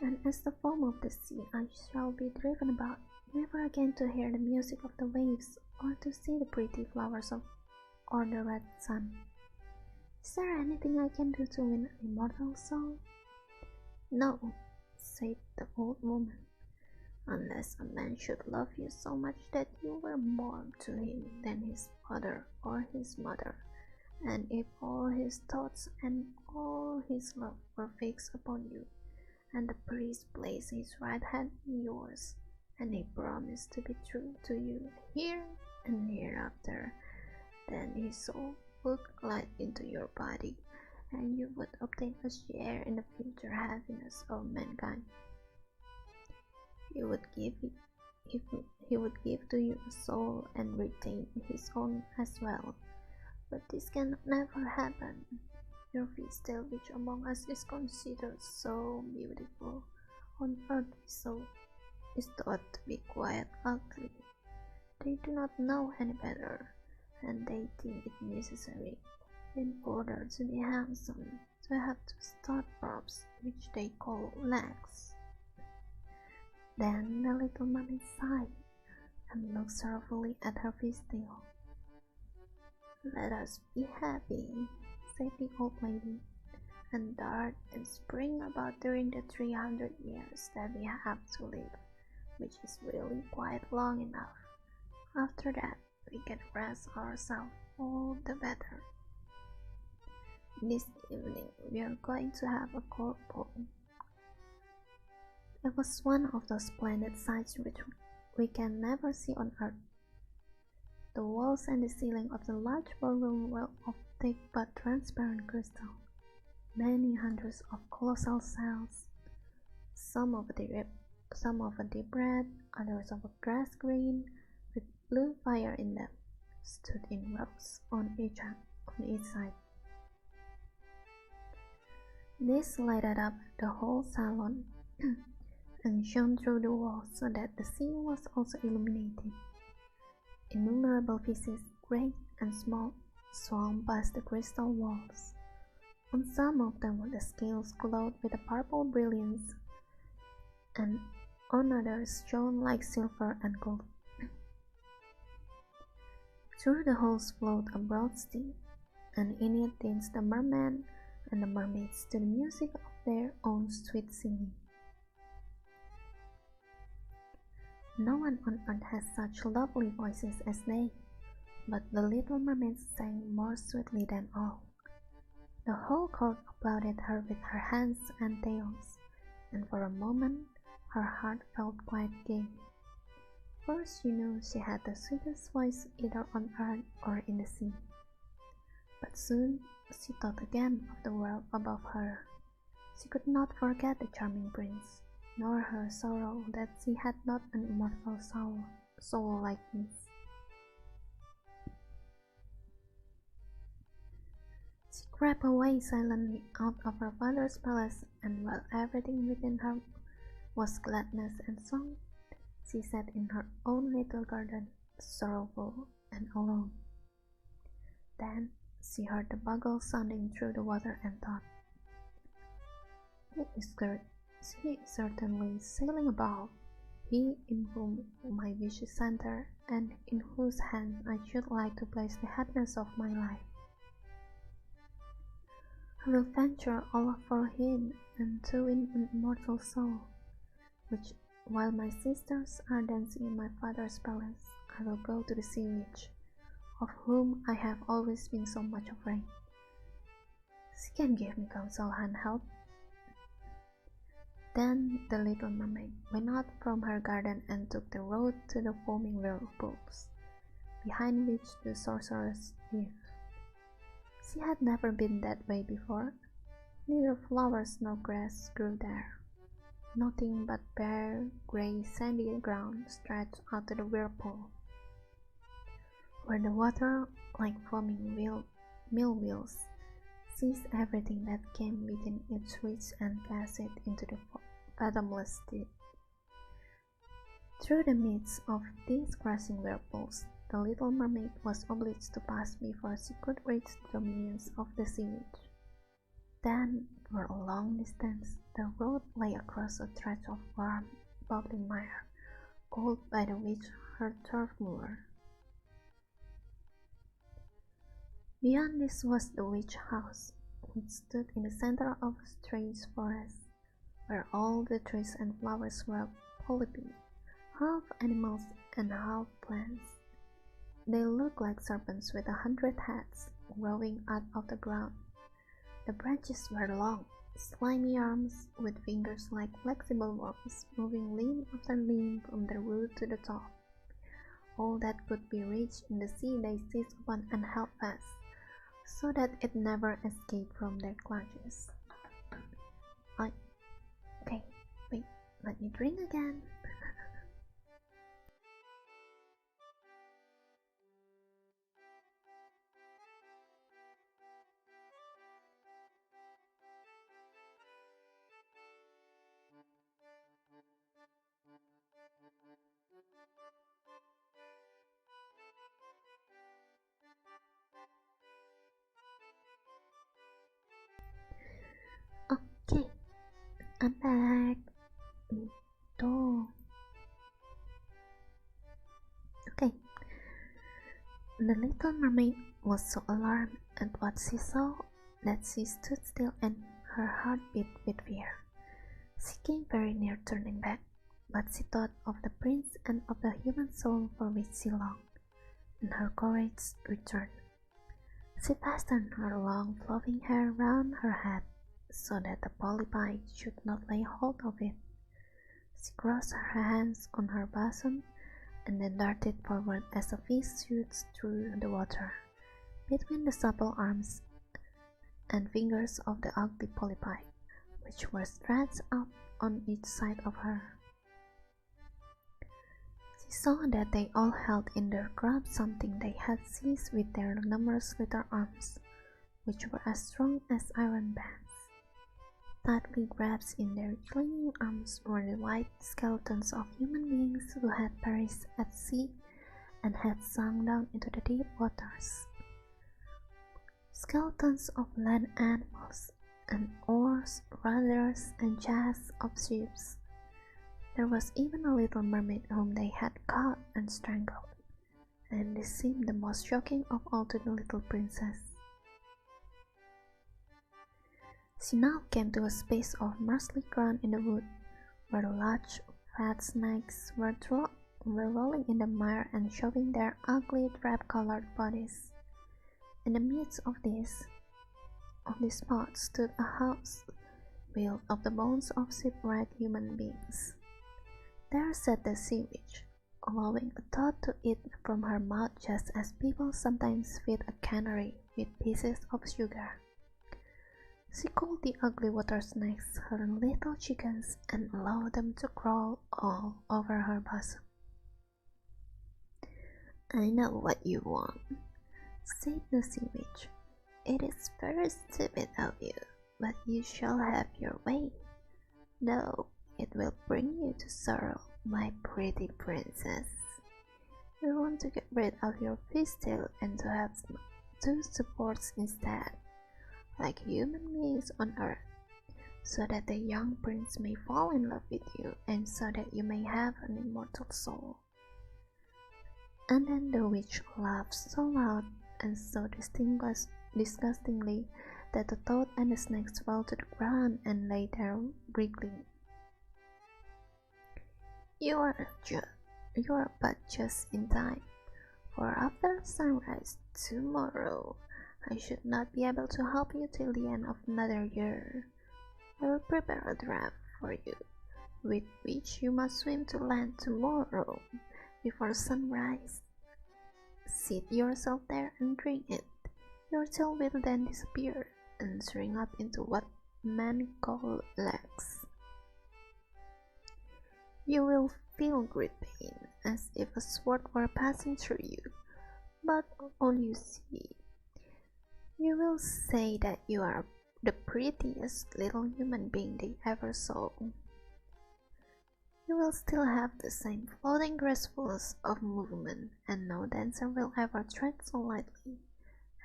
"and as the foam of the sea I shall be driven about, never again to hear the music of the waves or to see the pretty flowers or the red sun. Is there anything I can do to win an immortal soul?" "No," said the old woman, "unless a man should love you so much that you were more to him than his father or his mother, and if all his thoughts and all his love were fixed upon you, and the priest placed his right hand in yours, and he promised to be true to you here and hereafter, then his soul would glide into your body, and you would obtain a share in the future happiness of mankind. He would give to you a soul and retain his own as well. But this can never happen. Your festal, which among us is considered so beautiful, on earth is thought to be quite ugly. They do not know any better, and they think it necessary, in order to be handsome, to have two stout props, which they call legs." Then the little mermaid sighed, and looked sorrowfully at her festal. "Let us be happy," said the old lady, "and dart and spring about during the 300 years that we have to live, which is really quite long enough. After that, we can rest ourselves all the better. This evening we are going to have a court ball." It was one of those splendid sights which we can never see on earth. The walls and the ceiling of the large ballroom were of thick but transparent crystal. Many hundreds of colossal cells, some of a deep red, others of a grass green, with blue fire in them, stood in rows on each side. This lighted up the whole salon and shone through the walls so that the scene was also illuminated. Innumerable fishes, great and small, swam past the crystal walls. On some of them the scales glowed with a purple brilliance, and on others shone like silver and gold. Through the halls flowed a broad stream, and in it danced the merman and the mermaids to the music of their own sweet singing. No one on earth has such lovely voices as they, but the little mermaid sang more sweetly than all. The whole court applauded her with her hands and tails, and for a moment her heart felt quite gay. First she knew she had the sweetest voice either on earth or in the sea. But soon she thought again of the world above her. She could not forget the charming prince, nor her sorrow that she had not an immortal soul like his. She crept away silently out of her father's palace, and while everything within her was gladness and song, she sat in her own little garden, sorrowful and alone. Then she heard the bugle sounding through the water and thought, He is certainly sailing about, he in whom my wishes center, and in whose hands I should like to place the happiness of my life. I will venture all for him, and to win an immortal soul, which, while my sisters are dancing in my father's palace, I will go to the sea witch, of whom I have always been so much afraid. She can give me counsel and help. Then the little mermaid went out from her garden and took the road to the foaming whirlpools, behind which the sorceress lived. She had never been that way before. Neither flowers nor grass grew there. Nothing but bare, grey, sandy ground stretched out to the whirlpool, where the water, like foaming mill wheels, seized everything that came within its reach and cast it into the fathomless deep. Through the midst of these crashing whirlpools, the little mermaid was obliged to pass before she could reach the dominions of the sea witch. Then, for a long distance, the road lay across a stretch of warm, bubbling mire, cooled by the witch her turf moor. Beyond this was the witch house, which stood in the center of a strange forest, where all the trees and flowers were polypi, half animals and half plants. They looked like serpents with 100 heads growing out of the ground. The branches were long, slimy arms with fingers like flexible worms, moving limb after limb from the root to the top. All that could be reached in the sea they seized upon and held fast, so that it never escaped from their clutches. Okay, wait, let me drink again. Okay, I'm back. Okay. The little mermaid was so alarmed at what she saw that she stood still and her heart beat with fear. She came very near turning back, but she thought of the prince and of the human soul for which she longed, and her courage returned. She fastened her long flowing hair round her head, so that the polypi should not lay hold of it. She crossed her hands on her bosom, and then darted forward as a fish shoots through the water, between the supple arms and fingers of the ugly polypi, which were stretched out on each side of her. She saw that they all held in their grasp something they had seized with their numerous little arms, which were as strong as iron bands. Tightly grasped in their clinging arms were the white skeletons of human beings who had perished at sea and had sunk down into the deep waters. Skeletons of land animals, and oars, rudders, and jaws of ships. There was even a little mermaid whom they had caught and strangled, and this seemed the most shocking of all to the little princess. She now came to a space of marshy ground in the wood, where large fat snakes were were rolling in the mire and showing their ugly drab-colored bodies. In the midst of this spot stood a house built of the bones of shipwrecked human beings. There sat the sea witch, allowing a toad to eat from her mouth just as people sometimes feed a canary with pieces of sugar. She called the ugly water snakes her little chickens and allowed them to crawl all over her bosom. "I know what you want," said the sea witch. "It is very stupid of you, but you shall have your way, though it will bring you to sorrow, my pretty princess. You want to get rid of your fish tail and to have 2 supports instead, like human beings on earth, so that the young prince may fall in love with you and so that you may have an immortal soul." And then the witch laughed so loud and so disgustingly that the toad and the snakes fell to the ground and lay there wriggling. You are but just in time, for after sunrise tomorrow I should not be able to help you till the end of another year. I will prepare a draft for you, with which you must swim to land tomorrow before sunrise. Sit yourself there and drink it. Your tail will then disappear and shrink up into what men call legs. You will feel great pain, as if a sword were passing through you, but all you see. You will say that you are the prettiest little human being they ever saw. You will still have the same floating gracefulness of movement, and no dancer will ever tread so lightly.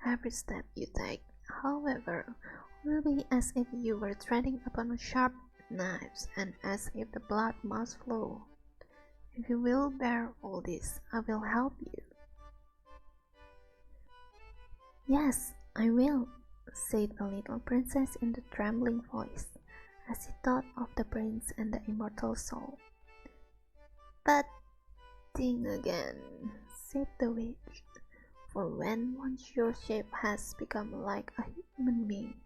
Every step you take, however, will be as if you were treading upon sharp knives, and as if the blood must flow. If you will bear all this, I will help you." "Yes, I will," said the little princess in a trembling voice, as she thought of the prince and the immortal soul. "But think again," said the witch, "for when once your shape has become like a human being,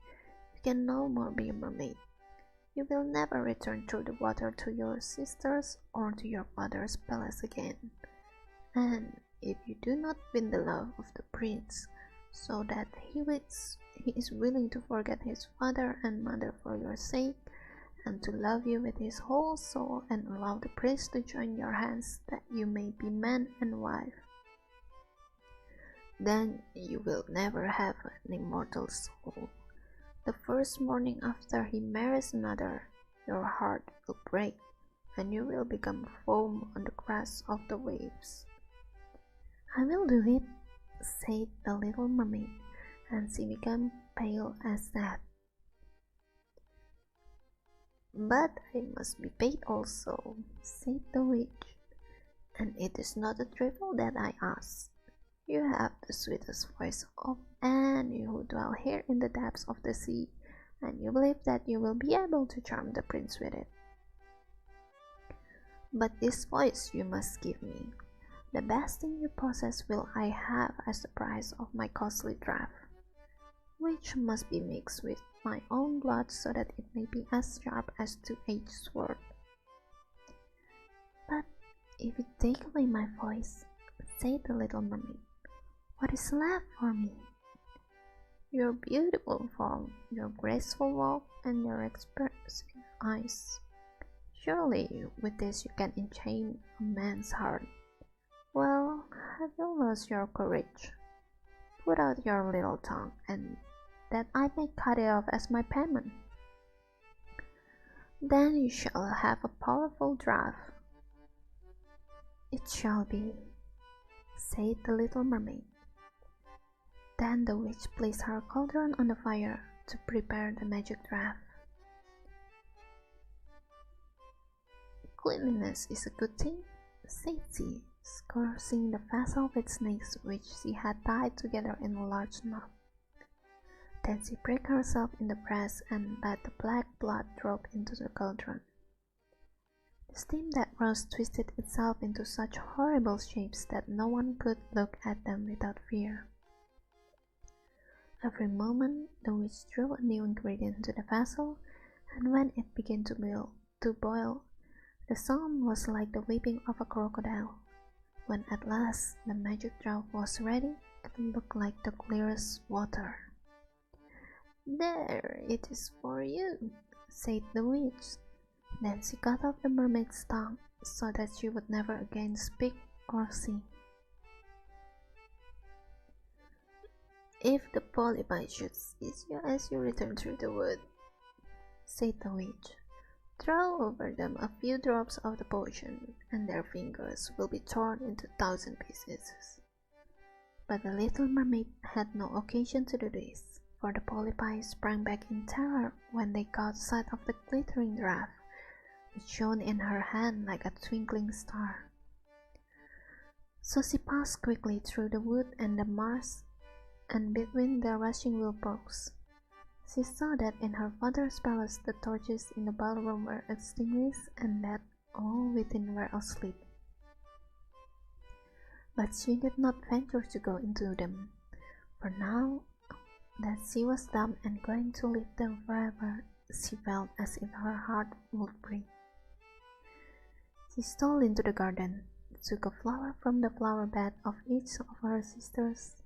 you can no more be a mermaid. You will never return through the water to your sisters or to your father's palace again. And if you do not win the love of the prince, so that he is willing to forget his father and mother for your sake, and to love you with his whole soul, and allow the priest to join your hands that you may be man and wife, then you will never have an immortal soul. The first morning after he marries another, your heart will break, and you will become foam on the crest of the waves." "I will do it," said the little mermaid, and she became pale as death. "But I must be paid also," said the witch, "and it is not a trifle that I ask. You have the sweetest voice of any who dwell here in the depths of the sea, and you believe that you will be able to charm the prince with it. But this voice you must give me. The best thing you possess will I have as the price of my costly draft, which must be mixed with my own blood so that it may be as sharp as a two-edged sword." "But if you take away my voice," said the little mermaid, "what is left for me?" "Your beautiful form, your graceful walk, and your expressive eyes. Surely with this you can enchain a man's heart. Well, have you lost your courage? Put out your little tongue, and that I may cut it off as my payment. Then you shall have a powerful draught." "It shall be," said the little mermaid. Then the witch placed her cauldron on the fire to prepare the magic draught. "Cleanliness is a good thing," said she, scourging the vessel with snakes which she had tied together in a large knot. Then she pricked herself in the breast and let the black blood drop into the cauldron. The steam that rose twisted itself into such horrible shapes that no one could look at them without fear. Every moment the witch threw a new ingredient into the vessel, and when it began to boil, the sound was like the weeping of a crocodile. When at last the magic draught was ready, it looked like the clearest water. "There, it is for you," said the witch. Then she cut off the mermaid's tongue so that she would never again speak or sing. "If the polypi should seize you as you return through the wood," said the witch, "throw over them a few drops of the potion, and their fingers will be torn into 1,000 pieces." But the little mermaid had no occasion to do this, for the polypi sprang back in terror when they caught sight of the glittering draught, which shone in her hand like a twinkling star. So she passed quickly through the wood and the marsh, and between the rushing willows. She saw that in her father's palace the torches in the ballroom were extinguished, and that all within were asleep. But she did not venture to go into them, for now that she was dumb and going to leave them forever, she felt as if her heart would break. She stole into the garden, took a flower from the flower bed of each of her sisters,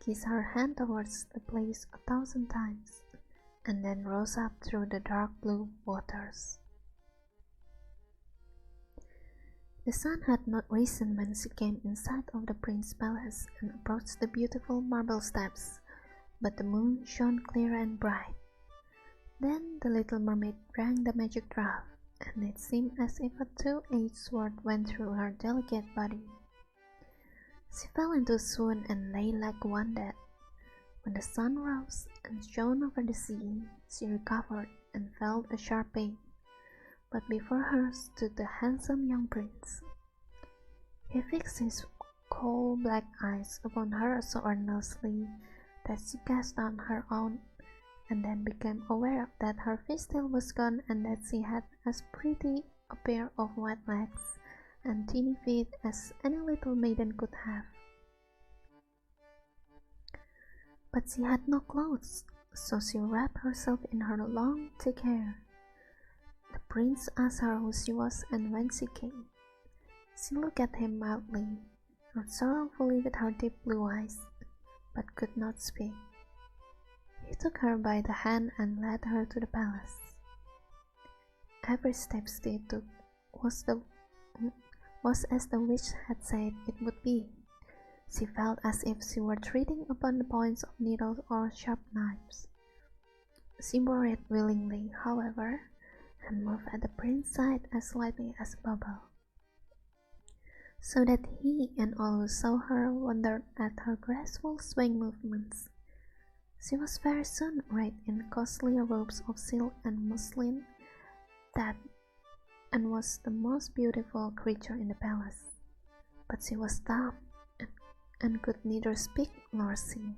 kissed her hand towards the place 1,000 times, and then rose up through the dark blue waters. The sun had not risen when she came in sight of the prince's palace and approached the beautiful marble steps, but the moon shone clear and bright. Then the little mermaid drank the magic draught, and it seemed as if a two-edged sword went through her delicate body. She fell into a swoon and lay like one dead. When the sun rose and shone over the sea, she recovered and felt a sharp pain. But before her stood the handsome young prince. He fixed his coal black eyes upon her so earnestly that she cast down her own, and then became aware that her fishtail was gone and that she had as pretty a pair of white legs and teeny feet as any little maiden could have. But she had no clothes, so she wrapped herself in her long, thick hair. The prince asked her who she was and whence she came. She looked at him mildly, and sorrowfully with her deep blue eyes, but could not speak. He took her by the hand and led her to the palace. Every step she took was as the witch had said it would be. She felt as if she were treading upon the points of needles or sharp knives. She bore it willingly, however, and moved at the prince's side as slightly as a bubble, so that he and all who saw her wondered at her graceful swing movements. She was very soon arrayed in costly robes of silk and muslin and was the most beautiful creature in the palace. But she was dumb and could neither speak nor sing.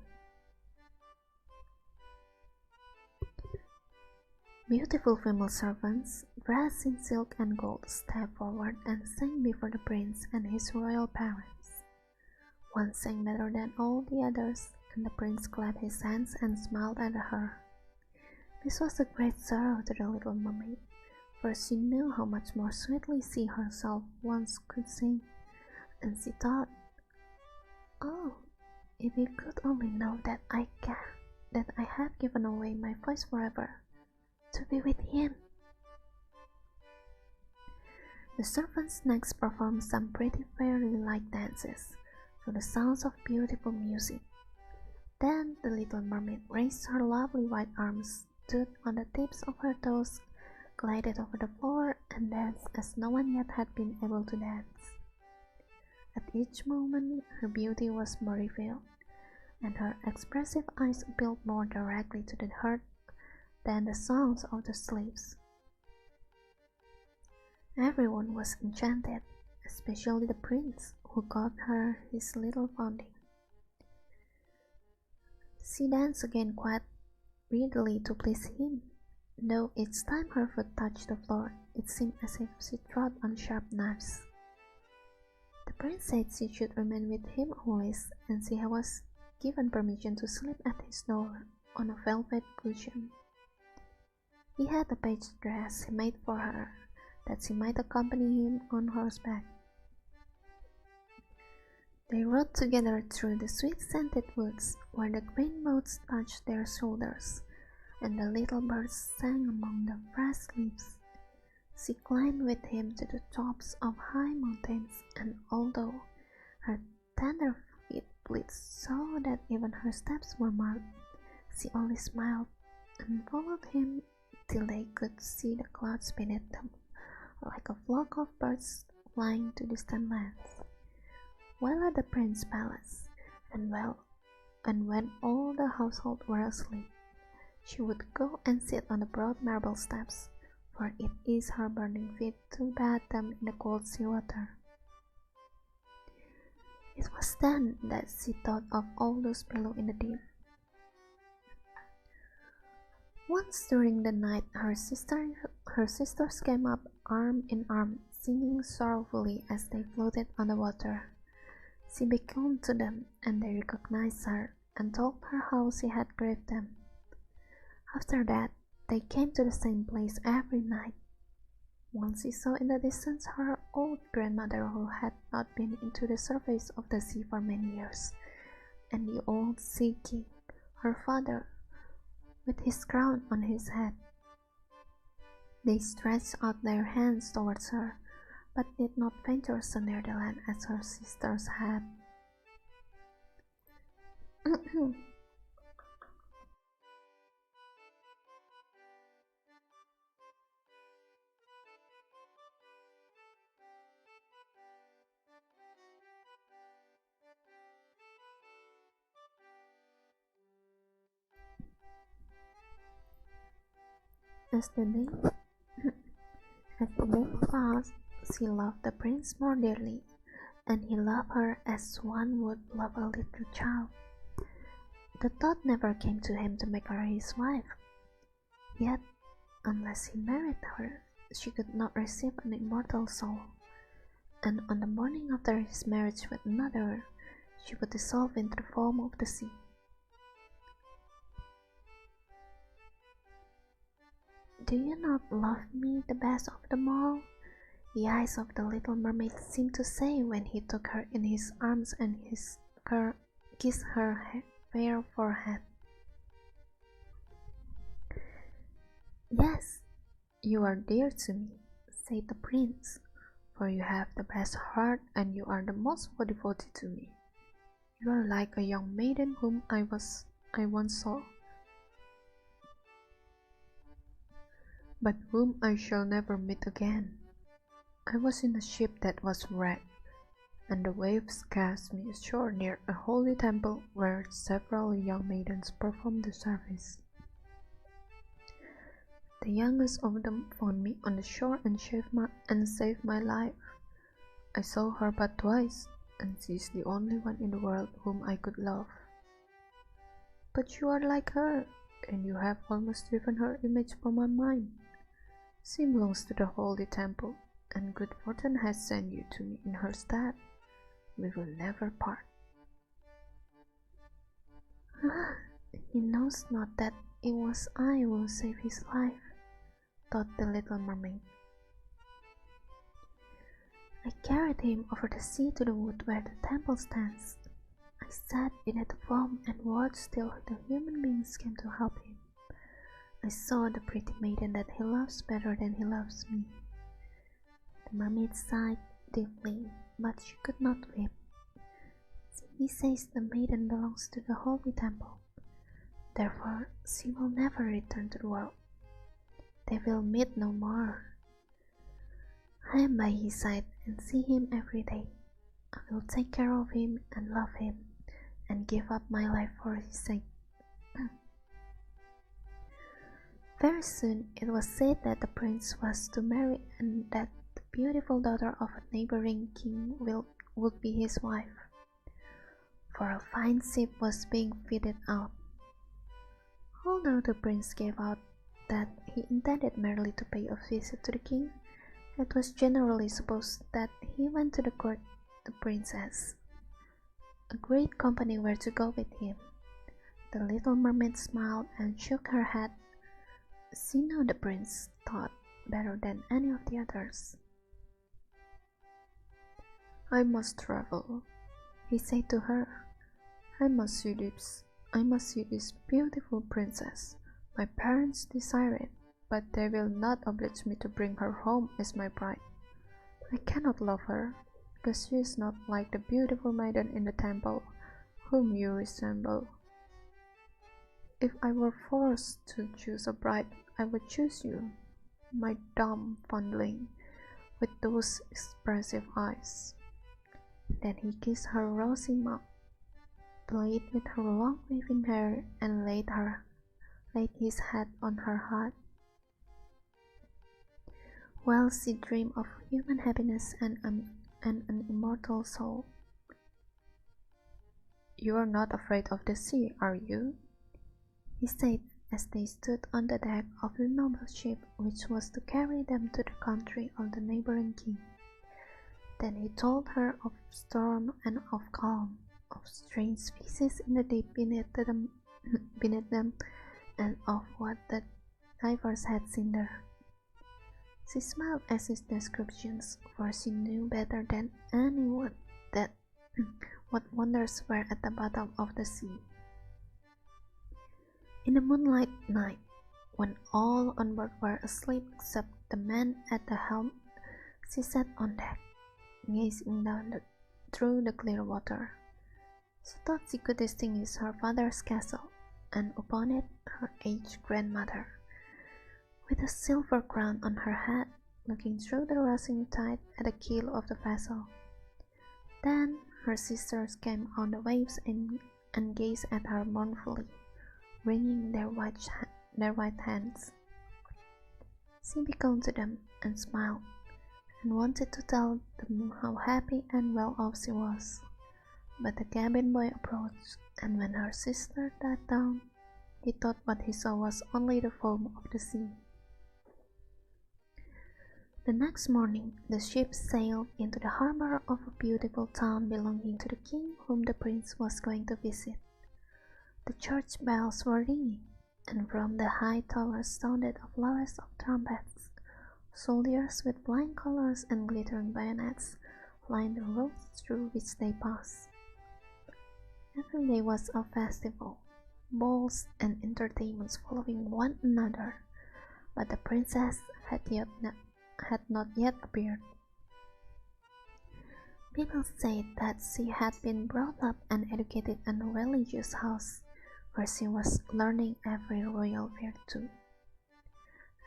Beautiful female servants, dressed in silk and gold, stepped forward and sang before the prince and his royal parents. One sang better than all the others, and the prince clapped his hands and smiled at her. This was a great sorrow to the little mermaid, for she knew how much more sweetly she herself once could sing, and she thought, "Oh, if he could only know that I have given away my voice forever, to be with him." The servants next performed some pretty fairy-like dances to the sounds of beautiful music. Then the little mermaid raised her lovely white arms, stood on the tips of her toes, glided over the floor, and danced as no one yet had been able to dance. At each moment her beauty was more revealed, and her expressive eyes appealed more directly to the heart than the songs of the slaves. Everyone was enchanted, especially the prince, who called her his little foundling. She danced again quite readily to please him, though each time her foot touched the floor it seemed as if she trod on sharp knives. The prince said she should remain with him always, and she was given permission to sleep at his door on a velvet cushion. He had a page dress he made for her, that she might accompany him on horseback. They rode together through the sweet-scented woods, where the green boughs touched their shoulders, and the little birds sang among the fresh leaves. She climbed with him to the tops of high mountains, and although her tender feet bled so that even her steps were marked, she only smiled and followed him till they could see the clouds beneath them, like a flock of birds flying to distant lands. While at the prince's palace, and when all the household were asleep, she would go and sit on the broad marble steps, for it eased her burning feet to bathe them in the cold sea water. It was then that she thought of all those below in the deep. Once during the night, her sisters came up arm in arm, singing sorrowfully as they floated on the water. She beckoned to them, and they recognized her, and told her how she had grieved them. After that, they came to the same place every night. Once she saw in the distance her old grandmother, who had not been into the surface of the sea for many years, and the old sea king, her father, with his crown on his head. They stretched out their hands towards her, but did not venture so near the land as her sisters had. As the day passed, she loved the prince more dearly, and he loved her as one would love a little child. The thought never came to him to make her his wife. Yet, unless he married her, she could not receive an immortal soul, and on the morning after his marriage with another, she would dissolve into the foam of the sea. "Do you not love me the best of them all?" the eyes of the little mermaid seemed to say when he took her in his arms and kissed her fair forehead. "Yes, you are dear to me," said the prince, "for you have the best heart and you are the most devoted to me. You are like a young maiden whom I once saw, but whom I shall never meet again. I was in a ship that was wrecked, and the waves cast me ashore near a holy temple where several young maidens performed the service. The youngest of them found me on the shore and saved my life. I saw her but twice, and she is the only one in the world whom I could love. But you are like her, and you have almost driven her image from my mind. She belongs to the holy temple, and good fortune has sent you to me in her stead. We will never part." "He knows not that it was I who saved his life," thought the little mermaid. "I carried him over the sea to the wood where the temple stands. I sat beneath the foam and watched till the human beings came to help him. I saw the pretty maiden that he loves better than he loves me." The mermaid sighed deeply, but she could not weep. "He says the maiden belongs to the holy temple. Therefore, she will never return to the world. They will meet no more. I am by his side and see him every day. I will take care of him and love him, and give up my life for his sake." Very soon it was said that the prince was to marry, and that the beautiful daughter of a neighboring king would be his wife, for a fine ship was being fitted out. Although the prince gave out that he intended merely to pay a visit to the king, It was generally supposed that he went to the court the princess. A great company were to go with him. The little mermaid smiled and shook her head. She knew the prince thought better than any of the others. "I must travel," he said to her. I must see this beautiful princess. My parents desire it, but they will not oblige me to bring her home as my bride. I cannot love her, because she is not like the beautiful maiden in the temple, whom you resemble. If I were forced to choose a bride, I would choose you, my dumb fondling, with those expressive eyes." Then he kissed her rosy mouth, played with her long waving hair, and laid his head on her heart. While she dreamed of human happiness and an immortal soul. "You are not afraid of the sea, are you?" he said as they stood on the deck of the noble ship which was to carry them to the country of the neighboring king. Then he told her of storm and of calm, of strange species in the deep beneath them, and of what the divers had seen there. She smiled at his descriptions, for she knew better than anyone what wonders were at the bottom of the sea. In the moonlight night, when all on board were asleep except the man at the helm, she sat on deck, gazing down through the clear water. She thought she could distinguish her father's castle, and upon it her aged grandmother, with a silver crown on her head, looking through the rushing tide at the keel of the vessel. Then her sisters came on the waves and gazed at her mournfully, wringing their white hands. She beckoned to them and smiled, and wanted to tell them how happy and well off she was. But the cabin boy approached, and when her sister died down, he thought what he saw was only the foam of the sea. The next morning, the ship sailed into the harbor of a beautiful town belonging to the king whom the prince was going to visit. The church bells were ringing, and from the high towers sounded a flourish of trumpets. Soldiers with flying colors and glittering bayonets lined the roads through which they passed. Every day was a festival, balls and entertainments following one another, but the princess had not yet appeared. People said that she had been brought up and educated in a religious house, where she was learning every royal virtue.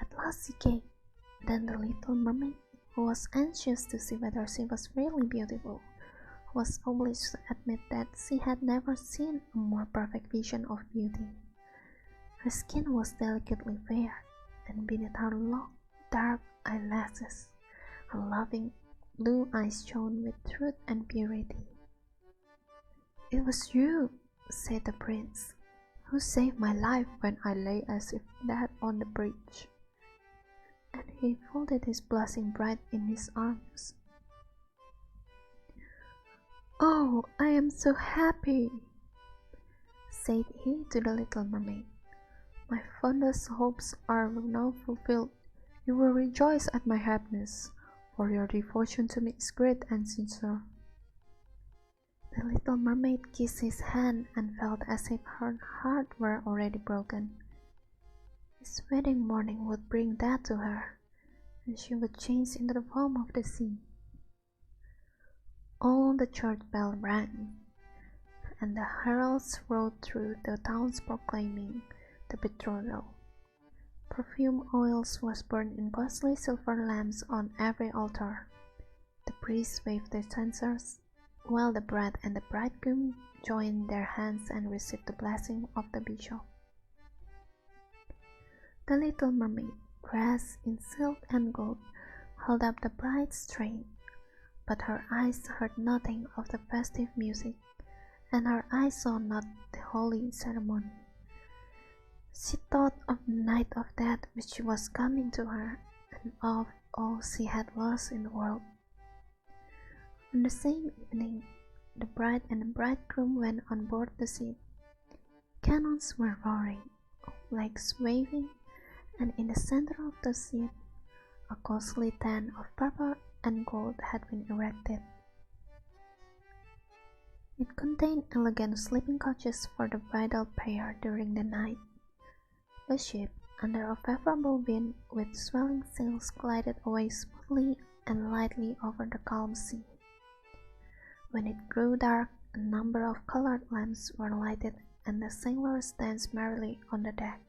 At last she came. Then the little mermaid, who was anxious to see whether she was really beautiful, was obliged to admit that she had never seen a more perfect vision of beauty. Her skin was delicately fair, and beneath her long, dark eyelashes, her loving blue eyes shone with truth and purity. "It was you," said the prince, "who saved my life when I lay as if dead on the bridge." And he folded his blushing bride in his arms. "Oh, I am so happy," said he to the little mermaid. "My fondest hopes are now fulfilled. You will rejoice at my happiness, for your devotion to me is great and sincere." The little mermaid kissed his hand and felt as if her heart were already broken. His wedding morning would bring that to her, and she would change into the foam of the sea. All the church bell rang, and the heralds rode through the towns proclaiming the betrothal. Perfume oils was burned in costly silver lamps on every altar. The priests waved their censers, while the bride and the bridegroom joined their hands and received the blessing of the bishop. The little mermaid, dressed in silk and gold, held up the bride's train, but her eyes heard nothing of the festive music, and her eyes saw not the holy ceremony. She thought of the night of death which was coming to her, and of all she had lost in the world. On the same evening, the bride and the bridegroom went on board the ship. Cannons were roaring, flags waving, and in the center of the ship, a costly tent of purple and gold had been erected. It contained elegant sleeping couches for the bridal pair during the night. The ship, under a favorable wind with swelling sails, glided away smoothly and lightly over the calm sea. When it grew dark, a number of colored lamps were lighted, and the sailors danced merrily on the deck.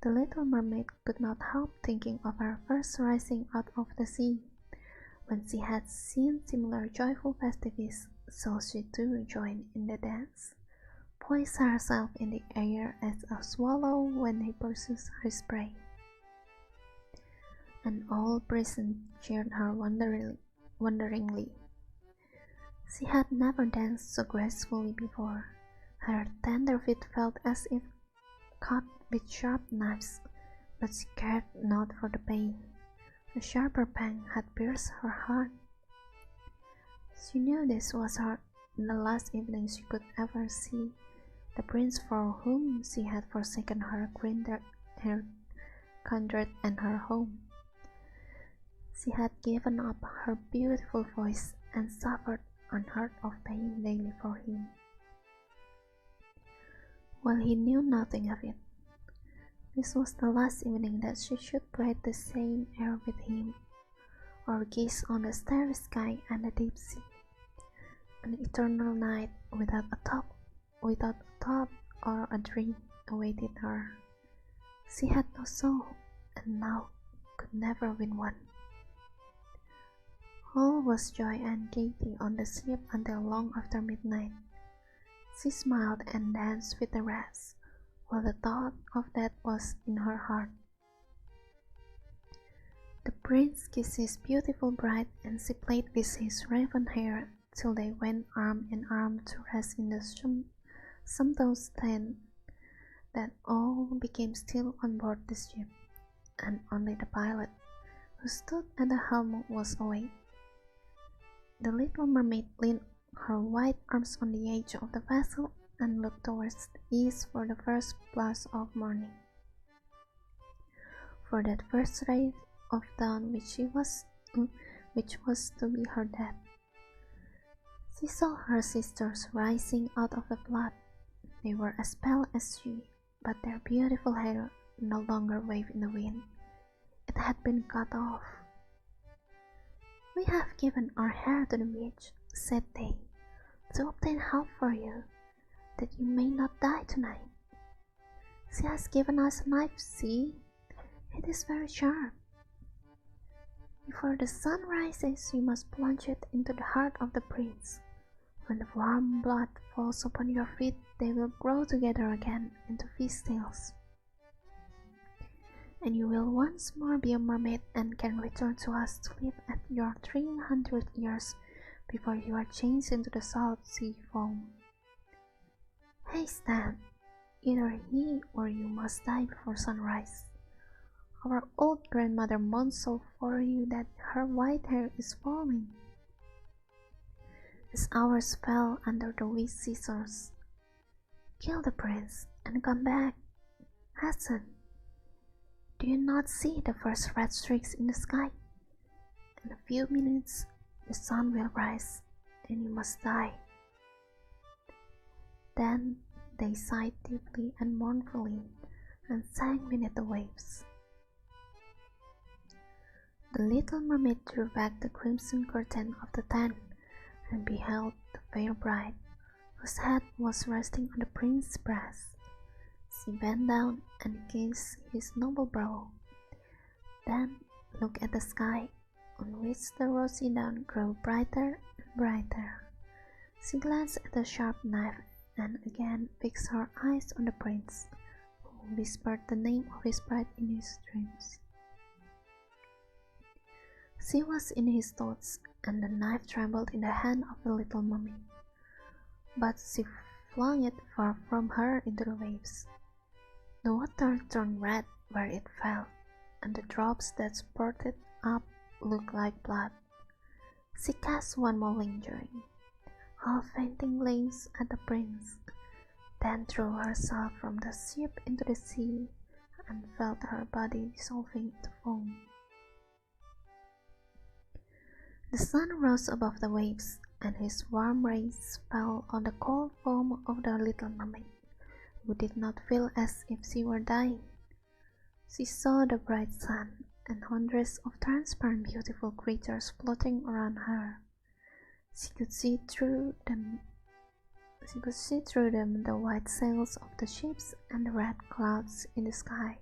The little mermaid could not help thinking of her first rising out of the sea, when she had seen similar joyful festivities, so she too joined in the dance, poised herself in the air as a swallow when he pursues his prey. And all present cheered her wonderingly. She had never danced so gracefully before. Her tender feet felt as if cut with sharp knives, but she cared not for the pain. A sharper pang had pierced her heart. She knew this was the last evening she could ever see the prince for whom she had forsaken her kindred and her home. She had given up her beautiful voice and suffered unheard of pain daily for him, while he knew nothing of it. This was the last evening that she should breathe the same air with him, or gaze on the starry sky and the deep sea. An eternal night without a thought or a dream awaited her. She had no soul, and now could never win one. All was joy and gaiety on the ship until long after midnight. She smiled and danced with the rest, while the thought of that was in her heart. The prince kissed his beautiful bride, and she played with his raven hair till they went arm in arm to rest in the sumptuous tent. Then all became still on board the ship, and only the pilot, who stood at the helm, was awake. The little mermaid leaned her white arms on the edge of the vessel and looked towards the east for the first blush of morning, for that first ray of dawn which was to be her death. She saw her sisters rising out of the flood. They were as pale as she, but their beautiful hair no longer waved in the wind. It had been cut off. "We have given our hair to the witch," said they, "to obtain help for you, that you may not die tonight. She has given us a knife, see? It is very sharp. Before the sun rises, you must plunge it into the heart of the prince. When the warm blood falls upon your feet, they will grow together again into fishtails. And you will once more be a mermaid and can return to us to live at your 300 years before you are changed into the salt sea foam. Haste then, either he or you must die before sunrise. Our old grandmother mourns so for you that her white hair is falling." As hours fell under the witch scissors, "Kill the prince and come back. Hasten. Do you not see the first red streaks in the sky? In a few minutes the sun will rise, and you must die." Then they sighed deeply and mournfully, and sank beneath the waves. The little mermaid drew back the crimson curtain of the tent, and beheld the fair bride, whose head was resting on the prince's breast. She bent down and kissed his noble brow, then looked at the sky, on which the rosy dawn grew brighter and brighter. She glanced at the sharp knife, and again fixed her eyes on the prince, who whispered the name of his bride in his dreams. She was in his thoughts, and the knife trembled in the hand of the little mermaid, but she flung it far from her into the waves. The water turned red where it fell, and the drops that spurted up looked like blood. She cast one more lingering, half-fainting glance at the prince, then threw herself from the ship into the sea and felt her body dissolving into foam. The sun rose above the waves, and his warm rays fell on the cold foam of the little mermaid, who did not feel as if she were dying. She saw the bright sun and hundreds of transparent beautiful creatures floating around her. She could see through them the white sails of the ships and the red clouds in the sky.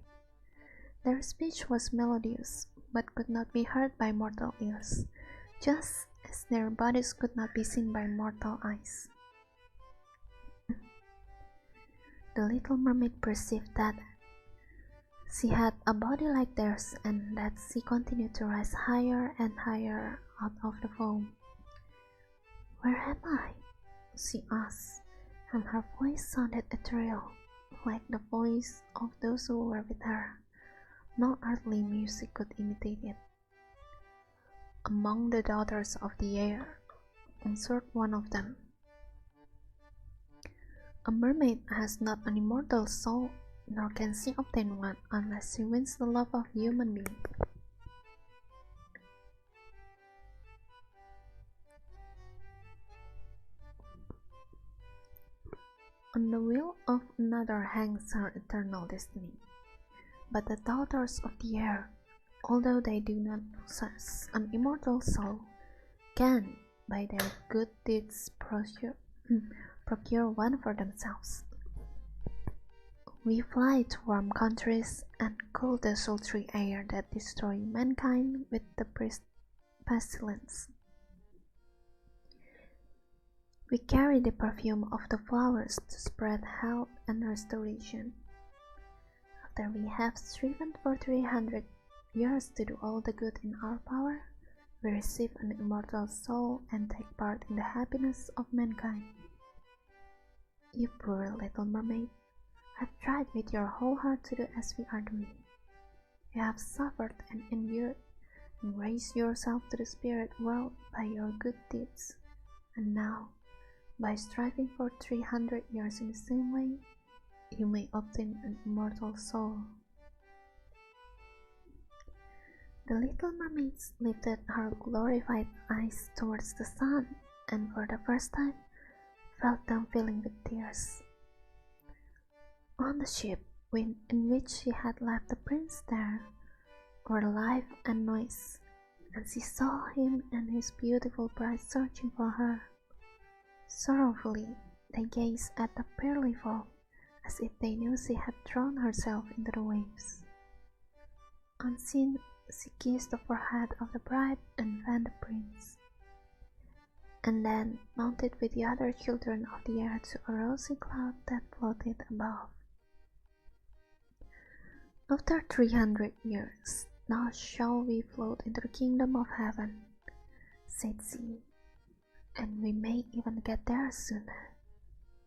Their speech was melodious, but could not be heard by mortal ears, just as their bodies could not be seen by mortal eyes. The little mermaid perceived that she had a body like theirs and that she continued to rise higher and higher out of the foam. "Where am I?" she asked, and her voice sounded ethereal, like the voice of those who were with her. No earthly music could imitate it. "Among the daughters of the air," answered one of them. "A mermaid has not an immortal soul, nor can she obtain one unless she wins the love of human beings." On the will of another hangs her eternal destiny. But the daughters of the air, although they do not possess an immortal soul, can, by their good deeds, procure one for themselves. We fly to warm countries and cool the sultry air that destroy mankind with the pestilence. We carry the perfume of the flowers to spread health and restoration. After we have striven for 300 years to do all the good in our power, we receive an immortal soul and take part in the happiness of mankind. You poor little mermaid, have tried with your whole heart to do as we are doing. You have suffered and endured, and raised yourself to the spirit world by your good deeds, and now, by striving for 300 years in the same way, you may obtain an immortal soul. The little mermaid lifted her glorified eyes towards the sun, and for the first time felt them filling with tears. On the ship in which she had left the prince there were life and noise, and she saw him and his beautiful bride searching for her. Sorrowfully they gazed at the pearly form, as if they knew she had thrown herself into the waves. Unseen, she kissed the forehead of the bride and fanned the prince, and then mounted with the other children of the air to a rosy cloud that floated above. "After 300 years, now shall we float into the kingdom of heaven," said she, "and we may even get there sooner,"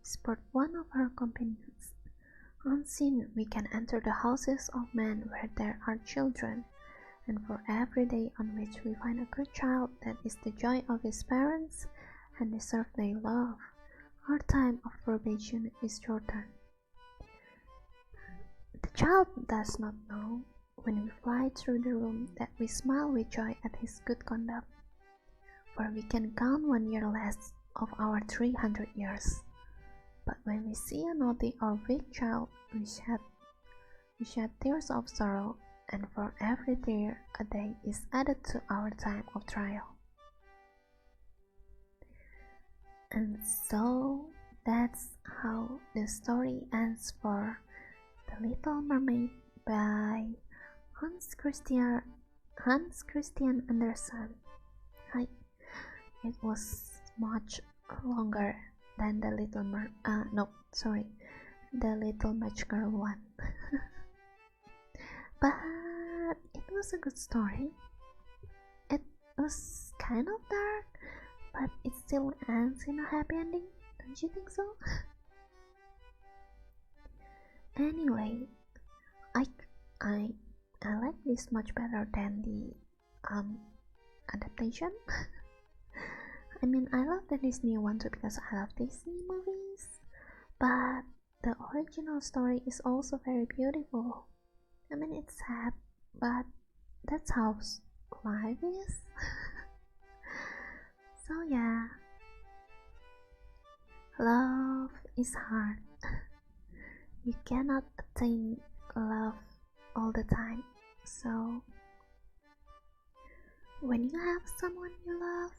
whispered one of her companions. "Unseen, we can enter the houses of men where there are children, and for every day on which we find a good child that is the joy of his parents and deserves their love, our time of probation is shortened. The child does not know, when we fly through the room, that we smile with joy at his good conduct, for we can count 1 year less of our 300 years. But when we see a naughty or weak child, we shed tears of sorrow, and for every tear a day is added to our time of trial." And so that's how the story ends for The Little Mermaid by Hans Christian Andersen. It was much longer than The Little Magical one. But it was a good story. It was kind of dark, but it still ends in a happy ending. Don't you think so? Anyway, I like this much better than the adaptation. I mean, I love the Disney one too because I love Disney movies, but the original story is also very beautiful. I mean, it's sad, but that's how life is. So yeah, love is hard. You cannot attain love all the time. So when you have someone you love,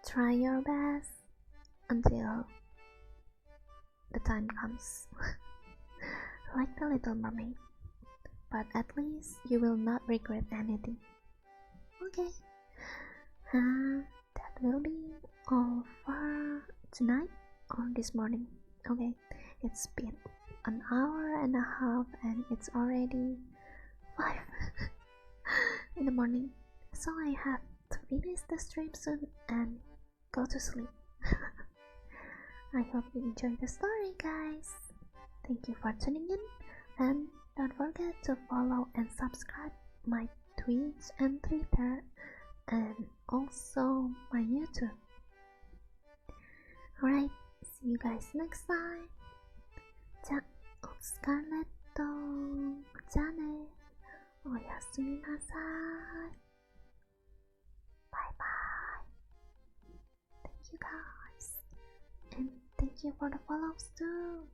try your best until the time comes. Like the Little Mermaid. But at least you will not regret anything. Okay. That will be all for tonight or this morning. Okay, it's been an hour and a half and it's already 5 in the morning. So I have to finish the stream soon and go to sleep. I hope you enjoyed the story, guys. Thank you for tuning in, and don't forget to follow and subscribe my Twitch and Twitter, and also my YouTube. Alright, see you guys next time. 자, Scarlet, 자네, 오야스미나사이. Bye bye. Thank you guys, and thank you for the follows too.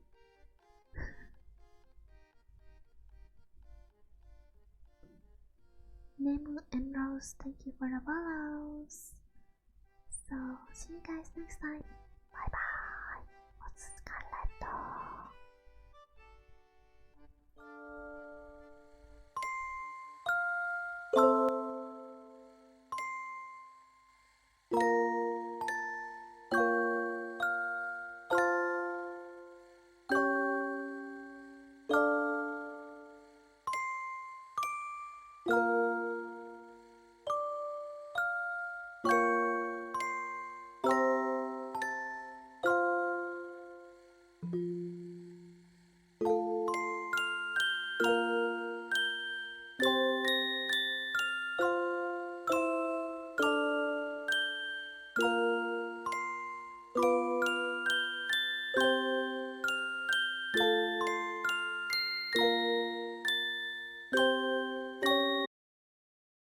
Nemu and Rose, thank you for the follows. So see you guys next time. Bye bye.